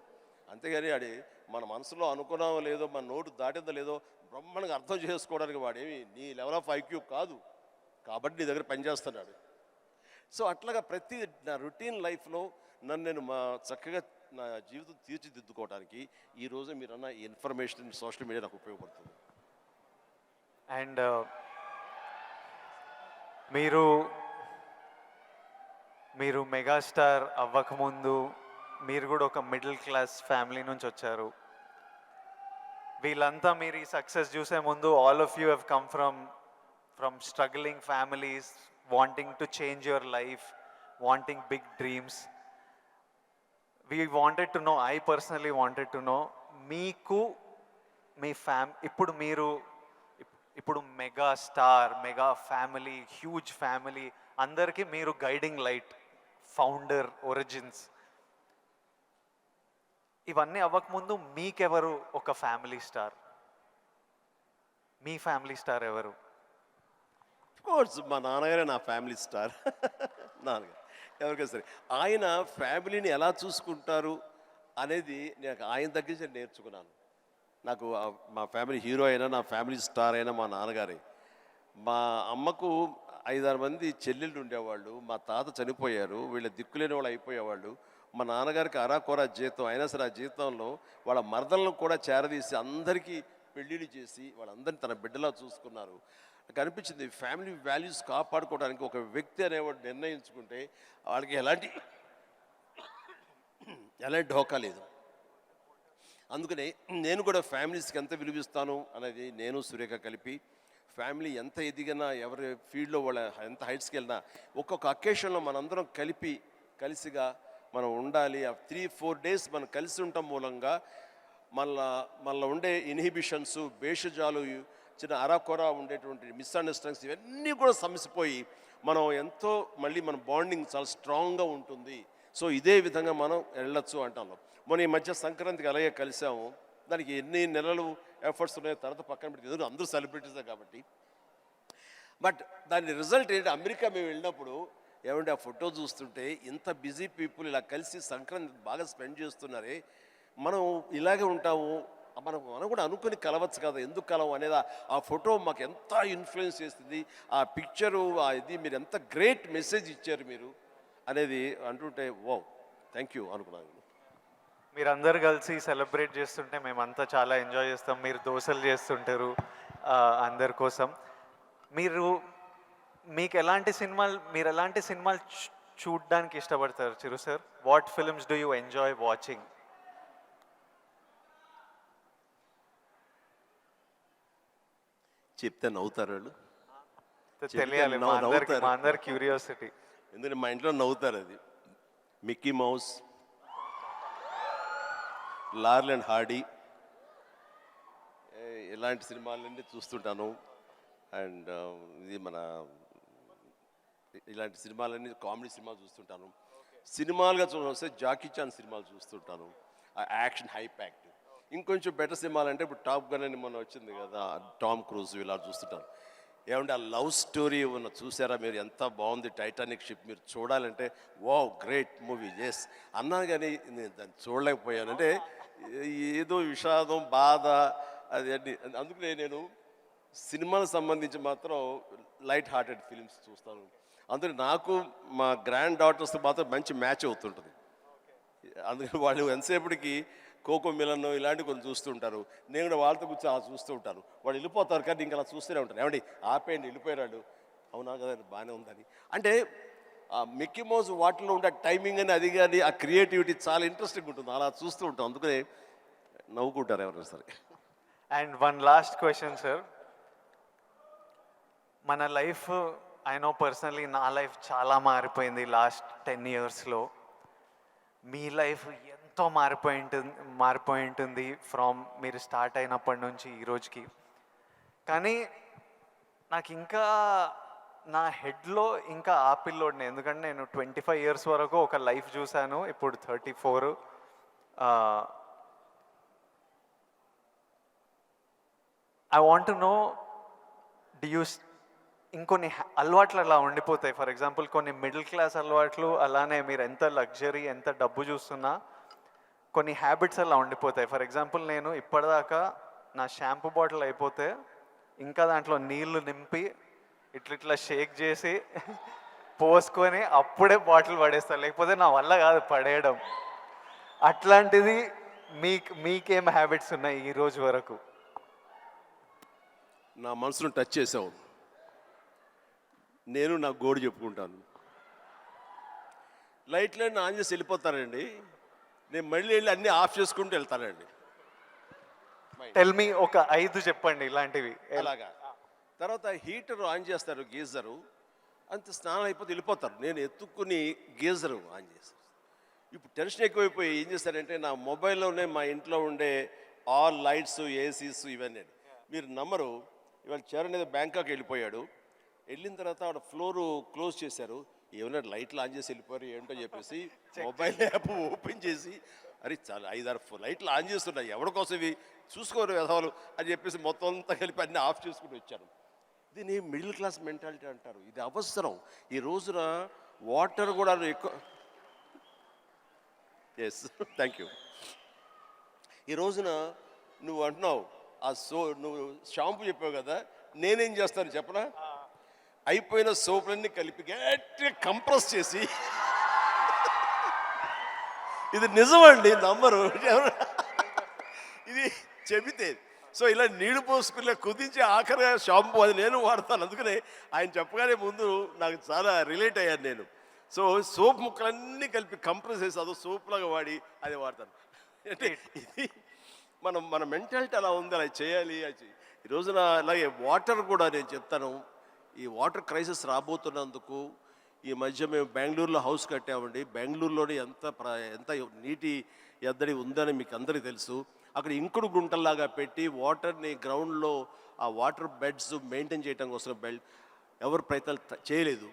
అంతేగాని అది మన మనసులో అనుకున్నామో లేదో, మన నోటు దాటిందో లేదో బ్రహ్మాండంగా అర్థం చేసుకోవడానికి వాడేమి నీ లెవెల్ ఆఫ్ ఐక్యూ కాదు, కాబట్టి నీ దగ్గర పనిచేస్తున్నాడు. సో అట్లాగా ప్రతి నా రొటీన్ లైఫ్లో నన్ను నేను చక్కగా నా జీవితం తీర్చిదిద్దుకోవడానికి ఈరోజు మీరన్న ఈ ఇన్ఫర్మేషన్ సోషల్ మీడియా నాకు ఉపయోగపడుతుంది. అండ్ మీరు మీరు మెగాస్టార్ అవ్వకముందు మీరు కూడా ఒక మిడిల్ క్లాస్ ఫ్యామిలీ నుంచి వచ్చారు. వీళ్ళంతా మీరు ఈ సక్సెస్ చూసే ముందు all of you have come from struggling families, wanting to change your life, wanting big dreams. We wanted to know, I personally wanted to know, మీకు మీ ఇప్పుడు mega star, mega family, huge family, అందరికీ మీరు guiding light, founder, origins. ఇవన్నీ అవ్వకముందు మీకెవరు ఒక family star? మీ family star ఎవరు? Course మా నాన్నగారే నా ఫ్యామిలీ స్టార్. నాన్నగారు ఎవరికైనా సరే ఆయన ఫ్యామిలీని ఎలా చూసుకుంటారు అనేది నేను ఆయన దగ్గర నుంచి నేర్చుకున్నాను. నాకు మా ఫ్యామిలీ హీరో అయినా, నా ఫ్యామిలీ స్టార్ అయినా మా నాన్నగారే. మా అమ్మకు 5-6 మంది చెల్లెళ్ళు ఉండేవాళ్ళు, మా తాత చనిపోయారు, వీళ్ళ దిక్కులేని వాళ్ళు అయిపోయేవాళ్ళు. మా నాన్నగారికి అరాకొరా జీతం అయినా సరే ఆ జీతంలో వాళ్ళ మరదలను కూడా చేరదీసి అందరికీ పెళ్ళిళ్ళు చేసి వాళ్ళందరినీ తన బిడ్డలా చూసుకున్నారు. నాకు అనిపించింది ఫ్యామిలీ వాల్యూస్ కాపాడుకోవడానికి ఒక వ్యక్తి అనేవాడు నిర్ణయించుకుంటే వాళ్ళకి ఎలాంటి ఢోకా లేదు. అందుకనే నేను కూడా ఫ్యామిలీస్కి ఎంత విలువిస్తాను అనేది నేను సురేఖ కలిపి, ఫ్యామిలీ ఎంత ఎదిగినా ఎవరి ఫీల్డ్లో వాళ్ళ ఎంత హైట్స్కి వెళ్ళినా ఒక్కొక్క అకేషన్లో మనందరం కలిసిగా మనం ఉండాలి. ఆ 3-4 డేస్ మనం కలిసి ఉండటం మూలంగా మనలో ఉండే ఇన్హిబిషన్స్, భేషజాలు, చిన్న అరాకొర ఉండేటువంటి మిస్అండర్స్టాండింగ్స్ ఇవన్నీ కూడా సమసిపోయి మనం ఎంతో మళ్ళీ మన బాండింగ్ చాలా స్ట్రాంగ్గా ఉంటుంది. సో ఇదే విధంగా మనం వెళ్ళొచ్చు అంటాను. మొన్న ఈ మధ్య సంక్రాంతికి అలాగే కలిసాము. దానికి ఎన్ని నెలలు ఎఫర్ట్స్ ఉన్నాయో తర్వాత పక్కన పెట్టి ఎదురు అందరూ సెలబ్రిటీసే కాబట్టి. బట్ దాని రిజల్ట్ ఏంటి, అమెరికా మేము వెళ్ళినప్పుడు ఏమంటే ఆ ఫోటో చూస్తుంటే ఇంత బిజీ పీపుల్ ఇలా కలిసి సంక్రాంతి బాగా స్పెండ్ చేస్తున్నారే, మనం ఇలాగే ఉంటాము, మనం కూడా అనుకుని కలవచ్చు కదా, ఎందుకు కలవు అనేది ఆ ఫోటో మాకు ఎంత ఇన్ఫ్లుయెన్స్ చేస్తుంది. ఆ పిక్చరు ఇది మీరు ఎంత గ్రేట్ మెసేజ్ ఇచ్చారు మీరు అనేది అంటుంటే ఓ థ్యాంక్ యూ అనుకున్నాను. మీరందరు కలిసి సెలబ్రేట్ చేస్తుంటే మేమంతా చాలా ఎంజాయ్ చేస్తాం. మీరు దోశలు చేస్తుంటారు అందరి కోసం. మీరు ఎలాంటి సినిమాలు చూడడానికి ఇష్టపడతారు Chiru sir? What films do you enjoy watching? చెప్తే నవ్వుతారు వాళ్ళు, తెలియాలి మా అందరి క్యూరియాసిటీ. ఎందుకంటే మా ఇంట్లో నవ్వుతారు. అది మిక్కీ మౌస్, లార్ల్ అండ్ హార్డీ, ఇలాంటి సినిమాలన్నీ చూస్తుంటాను. అండ్ ఇది మన ఇలాంటి సినిమాలన్నీ కామెడీ సినిమాలు చూస్తుంటాను. సినిమాలుగా చూస్తే జాకీ చాన్ సినిమాలు చూస్తుంటాను, ఆ యాక్షన్ హై ప్యాక్ట్. ఇంకొంచెం బెటర్ సినిమాలు అంటే ఇప్పుడు టాప్ గన్ అని మొన్న వచ్చింది కదా, టామ్ క్రూజ్, ఇలా చూస్తుంటాను. ఏమంటే ఆ లవ్ స్టోరీ ఉన్న చూసారా మీరు, ఎంత బాగుంది టైటానిక్ షిప్, మీరు చూడాలంటే వావ్ గ్రేట్ మూవీ ఎస్ అన్నాను, కానీ నేను దాన్ని చూడలేకపోయాను. అంటే ఏదో విషాదం, బాధ అది అన్ని. అందుకనే నేను సినిమాలకు సంబంధించి మాత్రం లైట్ హార్టెడ్ ఫిలిమ్స్ చూస్తాను. అందుకని నాకు మా గ్రాండ్ డాటర్స్ మాత్రం మంచి మ్యాచ్ అవుతుంటుంది. అందుకని వాళ్ళు ఎంతసేపటికి కోకో మిలన్ ఇలాంటివి కొన్ని చూస్తుంటారు, నేను కూడా వాళ్ళతో కూర్చొని అలా చూస్తూ ఉంటాను. వాళ్ళు వెళ్ళిపోతారు కానీ ఇంకా అలా చూస్తూనే ఉంటాను. ఏమండి ఆపేయండి వెళ్ళిపోయాడు, అవునా కదా బాగానే ఉందని. అంటే ఆ మిక్కీ మౌస్ వాటిలో ఉండే టైమింగ్ అని అది కానీ ఆ క్రియేటివిటీ చాలా ఇంట్రెస్టింగ్ ఉంటుంది, అలా చూస్తూ ఉంటాం. అందుకనే నవ్వుకుంటారు ఎవరైనా సరే. And one last question sir, మన లైఫ్, ఐ నో పర్సనలీ నా లైఫ్ చాలా మారిపోయింది లాస్ట్ 10 yearsలో. మీ లైఫ్ ఎంతో మారిపోయి ఉంటుంది ఫ్రమ్ మీరు స్టార్ట్ అయినప్పటి నుంచి ఈ రోజుకి. కానీ నాకు ఇంకా నా హెడ్లో ఇంకా ఆ పిల్లోడిని, ఎందుకంటే నేను 25 years వరకు ఒక లైఫ్ చూశాను, ఇప్పుడు 34. ఐ వాంట్ టు నో, ఇంకొన్ని అలవాట్లు అలా ఉండిపోతాయి. ఫర్ ఎగ్జాంపుల్ కొన్ని మిడిల్ క్లాస్ అలవాట్లు, అలానే మీరు ఎంత లగ్జరీ ఎంత డబ్బు చూస్తున్నా కొన్ని హ్యాబిట్స్ అలా ఉండిపోతాయి. ఫర్ ఎగ్జాంపుల్ నేను ఇప్పటిదాకా నా షాంపూ బాటిల్ అయిపోతే ఇంకా దాంట్లో నీళ్లు నింపి ఇట్లా షేక్ చేసి పోసుకొని అప్పుడే బాటిల్ పడేస్తాను, లేకపోతే నా వల్ల కాదు పడేయడం. అట్లాంటిది మీకేం హ్యాబిట్స్ ఉన్నాయి ఈ రోజు వరకు? నా మనసును టచ్ చేసావు. నేను నా గోడు చెప్పుకుంటాను. లైట్లన్నీ ఆన్ చేసి వెళ్ళిపోతానండి, నేను మళ్ళీ వెళ్ళి అన్నీ ఆఫ్ చేసుకుంటూ వెళ్తానండి. టెల్ మీ ఒక 5 చెప్పండి ఇలాంటివి. అలాగా తర్వాత హీటర్ ఆన్ చేస్తారు, గీజరు, అంత స్నానం అయిపోతే వెళ్ళిపోతారు, నేను ఎత్తుక్కుని గీజరు ఆన్ చేస్తాను. ఇప్పుడు టెన్షన్ ఎక్కువైపోయి ఏం చేస్తారంటే నా మొబైల్లోనే మా ఇంట్లో ఉండే ఆల్ లైట్స్, ఏసీస్ ఇవన్నీ. మీరు నమ్మరు, ఇవాళ చరణ్ ఏదో బ్యాంకాక్ వెళ్ళిపోయాడు, వెళ్ళిన తర్వాత ఆవిడ ఫ్లోరు క్లోజ్ చేశారు, ఏమైనా లైట్లు ఆన్ చేసి వెళ్ళిపోయారు ఏంటో చెప్పేసి మొబైల్ యాప్ ఓపెన్ చేసి అరే చాలా 5-6 లైట్లు ఆన్ చేస్తున్నాయి, ఎవరి కోసం ఇవి చూసుకోరు వ్యధవాలు అని చెప్పేసి మొత్తం అంతా కలిపి అన్నీ ఆఫ్ చేసుకుని వచ్చాను. దీన్ని మిడిల్ క్లాస్ మెంటాలిటీ అంటారు. ఇది అవసరం ఈ రోజున. వాటర్ కూడా ఎక్కువ, ఎస్ థ్యాంక్ యూ. ఈ రోజున నువ్వు అంటున్నావు నువ్వు షాంపూ చెప్పావు కదా, నేనేం చేస్తాను చెప్పనా, అయిపోయిన సోపులన్నీ కలిపి గట్టిగా కంప్రెస్ చేసి, ఇది నిజమండి నమ్మరు ఇది చెబితే, సో ఇలా నీళ్లు పోసుకునే కుదించి ఆఖరిగా షాంపూ అది నేను వాడతాను. అందుకనే ఆయన చెప్పగానే ముందు నాకు చాలా రిలేట్ అయ్యాను నేను. సో సోప్ ముక్కలన్నీ కలిపి కంప్రెస్ చేసి అదో సోప్లాగా వాడి అది వాడతాను. అంటే ఇది మన మెంటాలిటీ అలా ఉంది, అలా చేయాలి. ఈ రోజున అలాగే వాటర్ కూడా నేను చెప్తాను, ఈ వాటర్ క్రైసిస్ రాబోతున్నందుకు ఈ మధ్య మేము బెంగళూరులో హౌస్ కట్టామండి. బెంగళూరులోనే ఎంత నీటి ఎద్దడి ఉందని మీకు అందరికీ తెలుసు. అక్కడ ఇంకుడు గుంటల్లాగా పెట్టి వాటర్ని గ్రౌండ్లో ఆ వాటర్ బెడ్స్ మెయింటైన్ చేయడం కోసం ఎవరు ప్రయత్నాలు చేయలేదు.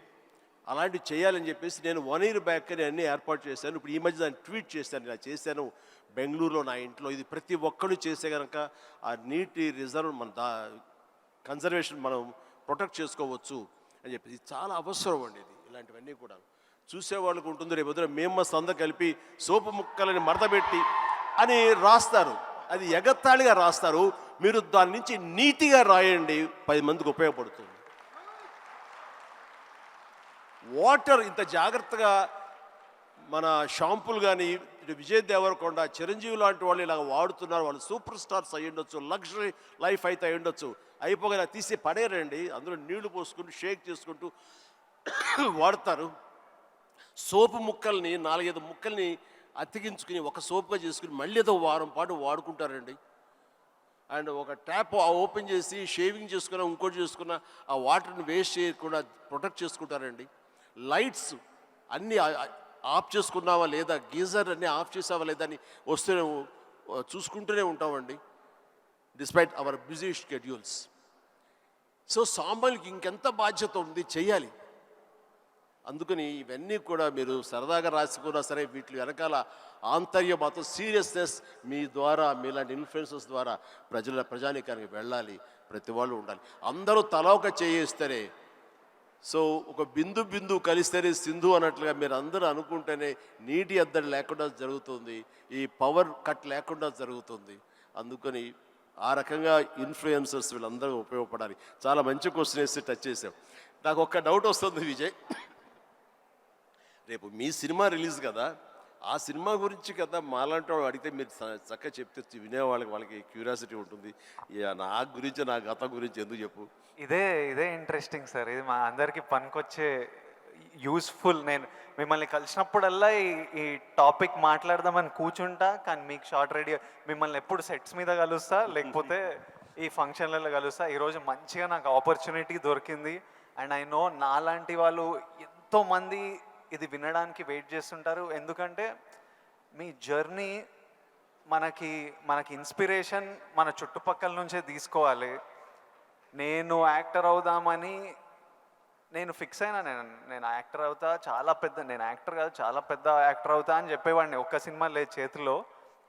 అలాంటివి చేయాలని చెప్పేసి నేను 1 year బ్యాక్ నేను అన్నీ ఏర్పాటు చేశాను. ఇప్పుడు ఈ మధ్య దాన్ని ట్వీట్ చేశాను, ఇలా చేశాను బెంగళూరులో నా ఇంట్లో. ఇది ప్రతి ఒక్కరు చేసే కనుక ఆ నీటి రిజర్వ్ కన్జర్వేషన్ మనం ప్రొటెక్ట్ చేసుకోవచ్చు అని చెప్పి ఇది చాలా అవసరం అండి. ఇది ఇలాంటివన్నీ కూడా చూసేవాళ్ళకు ఉంటుంది. రేపు పొద్దున మేము సంద కలిపి సోపు ముక్కలని మడతపెట్టి అని రాస్తారు, అది ఎగత్తాళిగా రాస్తారు. మీరు దాని నుంచి నీతిగా రాయండి, 10 మందికి ఉపయోగపడుతుంది. వాటర్ ఇంత జాగ్రత్తగా మన షాంపులు కానీ విజయ్ దేవరకొండ, చిరంజీవి లాంటి వాళ్ళు ఇలా వాడుతున్నారు. వాళ్ళు సూపర్ స్టార్స్ అయ్యి ఉండొచ్చు, లగ్జరీ లైఫ్ అయితే అయి ఉండొచ్చు. అయిపోగా తీసి పడేరండి, అందులో నీళ్లు పోసుకుంటూ షేక్ చేసుకుంటూ వాడతారు. సోపు ముక్కల్ని 4-5 ముక్కల్ని అతికించుకుని ఒక సోపుగా చేసుకుని మళ్ళీ ఏదో వారం పాటు వాడుకుంటారండి. అండ్ ఒక ట్యాప్ ఓపెన్ చేసి షేవింగ్ చేసుకున్న ఇంకోటి చేసుకున్న ఆ వాటర్ని వేస్ట్ చేయకుండా ప్రొటెక్ట్ చేసుకుంటారండి. లైట్స్ అన్నీ ఆఫ్ చేసుకున్నావా లేదా, గీజర్ అన్నీ ఆఫ్ చేసావా లేదా అని వస్తూనే చూసుకుంటూనే ఉంటామండి, despite our busy schedules. So సామాన్యులకి ఇంకెంత బాధ్యత ఉంది, చెయ్యాలి. అందుకని ఇవన్నీ కూడా మీరు సరదాగా రాసుకున్నా సరే వీటి వెనకాల ఆంతర్య మాత్రం సీరియస్నెస్ మీ ద్వారా, మీలాంటి ఇన్ఫ్లుయెన్సర్స్ ద్వారా ప్రజానీకానికి వెళ్ళాలి. ప్రతి వాళ్ళు ఉండాలి. అందరూ తల ఒక చేయిస్తేనే, సో ఒక బిందు కలిస్తేనే సింధు అన్నట్లుగా మీరు అందరూ అనుకుంటేనే నీటి ఎద్దడి లేకుండా జరుగుతుంది, ఈ పవర్ కట్ లేకుండా జరుగుతుంది. అందుకని ఆ రకంగా ఇన్ఫ్లుయెన్సర్స్ వీళ్ళందరూ ఉపయోగపడాలి. చాలా మంచి క్వశ్చన్ వేసి టచ్ చేసాం. నాకు ఒక్క డౌట్ వస్తుంది విజయ్, రేపు మీ సినిమా రిలీజ్ కదా, ఆ సినిమా గురించి కదా మాలాంటి వాళ్ళు అడిగితే మీరు చక్కగా చెప్తే వాళ్ళకి క్యూరియాసిటీ ఉంటుంది. నా గురించి, నా గతం గురించి ఎందుకు చెప్పు. ఇదే ఇంట్రెస్టింగ్ సార్, ఇది మా అందరికీ పనికొచ్చే యూస్ఫుల్. నేను మిమ్మల్ని కలిసినప్పుడల్లా ఈ టాపిక్ మాట్లాడదామని కూర్చుంటా, కానీ మీకు షార్ట్ రెడీ మిమ్మల్ని ఎప్పుడు సెట్స్ మీద కలుస్తా, లేకపోతే ఈ ఫంక్షన్లలో కలుస్తా. ఈరోజు మంచిగా నాకు ఆపర్చునిటీ దొరికింది. అండ్ ఐ నో నాలాంటి వాళ్ళు ఎంతోమంది ఇది వినడానికి వెయిట్ చేస్తుంటారు. ఎందుకంటే మీ జర్నీ మనకి ఇన్స్పిరేషన్ మన చుట్టుపక్కల నుంచే తీసుకోవాలి. నేను యాక్టర్ అవుదామని నేను ఫిక్స్ అయినా, నేను యాక్టర్ అవుతా, నేను యాక్టర్ కాదు చాలా పెద్ద యాక్టర్ అవుతా అని చెప్పేవాడిని. ఒక్క సినిమా లేదు చేతిలో,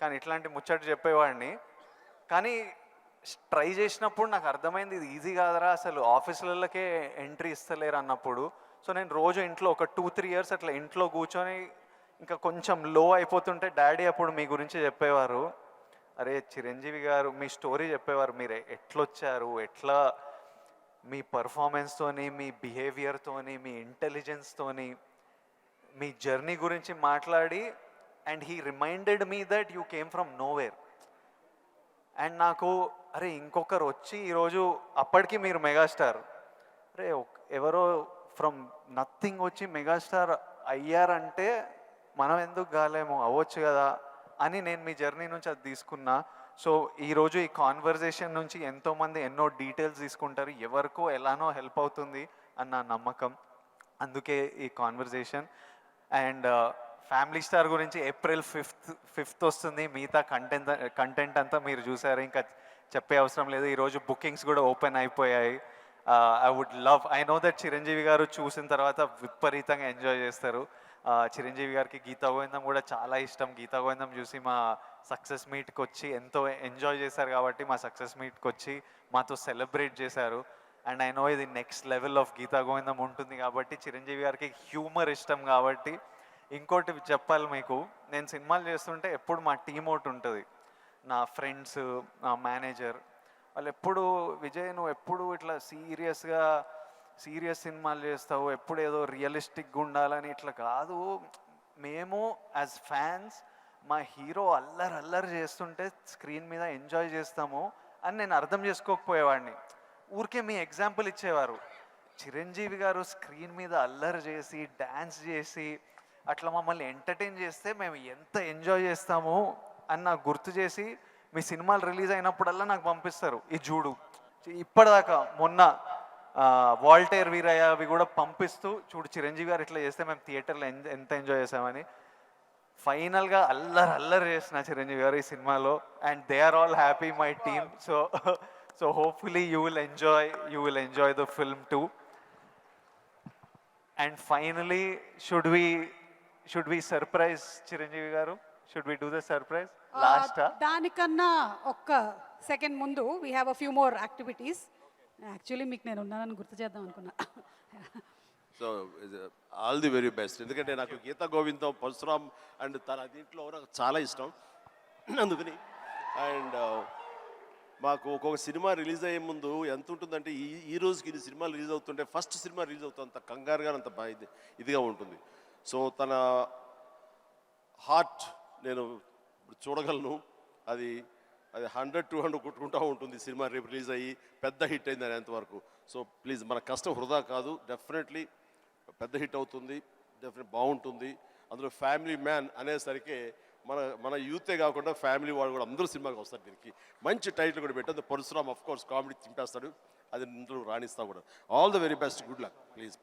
కానీ ఇట్లాంటి ముచ్చట చెప్పేవాడిని. కానీ ట్రై చేసినప్పుడు నాకు అర్థమైంది ఇది ఈజీ కాదరా, అసలు ఆఫీసులకే ఎంట్రీ ఇస్తలేరు అన్నప్పుడు. సో నేను రోజు ఇంట్లో ఒక 2-3 years అట్లా ఇంట్లో కూర్చొని ఇంకా కొంచెం లో అయిపోతుంటే డాడీ అప్పుడు మీ గురించి చెప్పేవారు, అరే చిరంజీవి గారు మీ స్టోరీ చెప్పేవారు, మీరు ఎట్లొచ్చారు, ఎట్లా మీ పర్ఫార్మెన్స్తోని, మీ బిహేవియర్తోని, మీ ఇంటెలిజెన్స్తోని మీ జర్నీ గురించి మాట్లాడి, and he reminded me that you came from nowhere. And నాకు అరే ఇంకొకరు వచ్చి ఈరోజు అప్పటికి మీరు మెగాస్టార్, అరే ఎవరో ఫ్రమ్ నథింగ్ వచ్చి మెగాస్టార్ అయ్యారంటే మనం ఎందుకు కాలేమో, అవ్వచ్చు కదా అని నేను మీ జర్నీ నుంచి అది తీసుకున్నా. సో ఈరోజు ఈ కాన్వర్జేషన్ నుంచి ఎంతోమంది ఎన్నో డీటెయిల్స్ తీసుకుంటారు, ఎవరికో ఎలానో హెల్ప్ అవుతుంది అన్న నమ్మకం, అందుకే ఈ కాన్వర్జేషన్. అండ్ ఫ్యామిలీ స్టార్ గురించి April 5th వస్తుంది. మిగతా కంటెంట్ అంతా మీరు చూసారు, ఇంకా చెప్పే అవసరం లేదు. ఈరోజు బుకింగ్స్ కూడా ఓపెన్ అయిపోయాయి. ఐ నో దట్ చిరంజీవి గారు చూసిన తర్వాత విపరీతంగా ఎంజాయ్ చేస్తారు. చిరంజీవి గారికి గీతా గోవిందం కూడా చాలా ఇష్టం. గీతా గోవిందం చూసి మా సక్సెస్ మీట్కి వచ్చి ఎంతో ఎంజాయ్ చేశారు కాబట్టి మా సక్సెస్ మీట్కి వచ్చి మాతో సెలబ్రేట్ చేశారు. అండ్ ఐ నో ఇది నెక్స్ట్ లెవెల్ ఆఫ్ గీతా గోవిందం ఉంటుంది కాబట్టి చిరంజీవి గారికి హ్యూమర్ ఇష్టం కాబట్టి. ఇంకోటి చెప్పాలి మీకు, నేను సినిమాలు చేస్తుంటే ఎప్పుడు మా టీమ్ ఒకటి ఉంటుంది, నా ఫ్రెండ్స్, నా మేనేజర్, వాళ్ళు ఎప్పుడు విజయ్ నువ్వు ఎప్పుడు ఇట్లా సీరియస్ సినిమాలు చేస్తావు, ఎప్పుడు ఏదో రియలిస్టిక్గా ఉండాలని. ఇట్లా కాదు, మేము యాజ్ ఫ్యాన్స్ మా హీరో అల్లరి చేస్తుంటే స్క్రీన్ మీద ఎంజాయ్ చేస్తాము అని నేను అర్థం చేసుకోకపోయేవాడిని. ఊరికే మీ ఎగ్జాంపుల్ ఇచ్చేవారు, చిరంజీవి గారు స్క్రీన్ మీద అల్లరి చేసి డ్యాన్స్ చేసి అట్లా మమ్మల్ని ఎంటర్టైన్ చేస్తే మేము ఎంత ఎంజాయ్ చేస్తాము అని నాకు గుర్తు చేసి మీ సినిమాలు రిలీజ్ అయినప్పుడల్లా నాకు పంపిస్తారు, ఈ చూడు. ఇప్పటిదాకా మొన్న వాల్టేర్ వీరయ్య అవి కూడా పంపిస్తూ, చూడు చిరంజీవి గారు ఇట్లా చేస్తే మేము థియేటర్లో ఎంత ఎంజాయ్ చేసామని. ఫైనల్గా అల్లరి చేసిన చిరంజీవి గారు ఈ సినిమాలో, and they are all happy my team. So so hopefully you will enjoy the film too. And finally should we surprise Chiranjeevi garu? Should we do the surprise last? దానికన్నా ఒక్క సెకండ్ ముందు we have a few more activities. Actually మీకు నేను ఉన్నానని గుర్తు చేద్దాం అనుకున్నా. So all the very best. ఎందుకంటే నాకు గీతా గోవిందం, పరశురామ్ అండ్ తన దీంట్లో నాకు చాలా ఇష్టం. అందుకని అండ్ మాకు ఒక్కొక్క సినిమా రిలీజ్ అయ్యే ముందు ఎంత ఉంటుందంటే ఈ రోజుకి ఇన్ని సినిమాలు రిలీజ్ అవుతుంటే ఫస్ట్ సినిమా రిలీజ్ అవుతుంది అంత కంగారుగా అంత ఇదిగా ఉంటుంది. సో తన హార్ట్ నేను ఇప్పుడు చూడగలను. అది 100-200 కొట్టుకుంటూ ఉంటుంది సినిమా రేపు రిలీజ్ అయ్యి పెద్ద హిట్ అయింది అనేంతవరకు. సో ప్లీజ్ మన కష్టం వృధా కాదు, డెఫినెట్లీ పెద్ద హిట్ అవుతుంది, డెఫినెట్ బాగుంటుంది. అందులో ఫ్యామిలీ మ్యాన్ అనేసరికి మన యూతే కాకుండా ఫ్యామిలీ వాళ్ళు కూడా అందరూ సినిమాకి వస్తారు. దీనికి మంచి టైటిల్ కూడా పెట్టారు. పరశురామ్ ఆఫ్ కోర్స్ కామెడీ తింపేస్తాడు, అది ఇందులో రాణిస్తా కూడా. All the very best, good luck. Please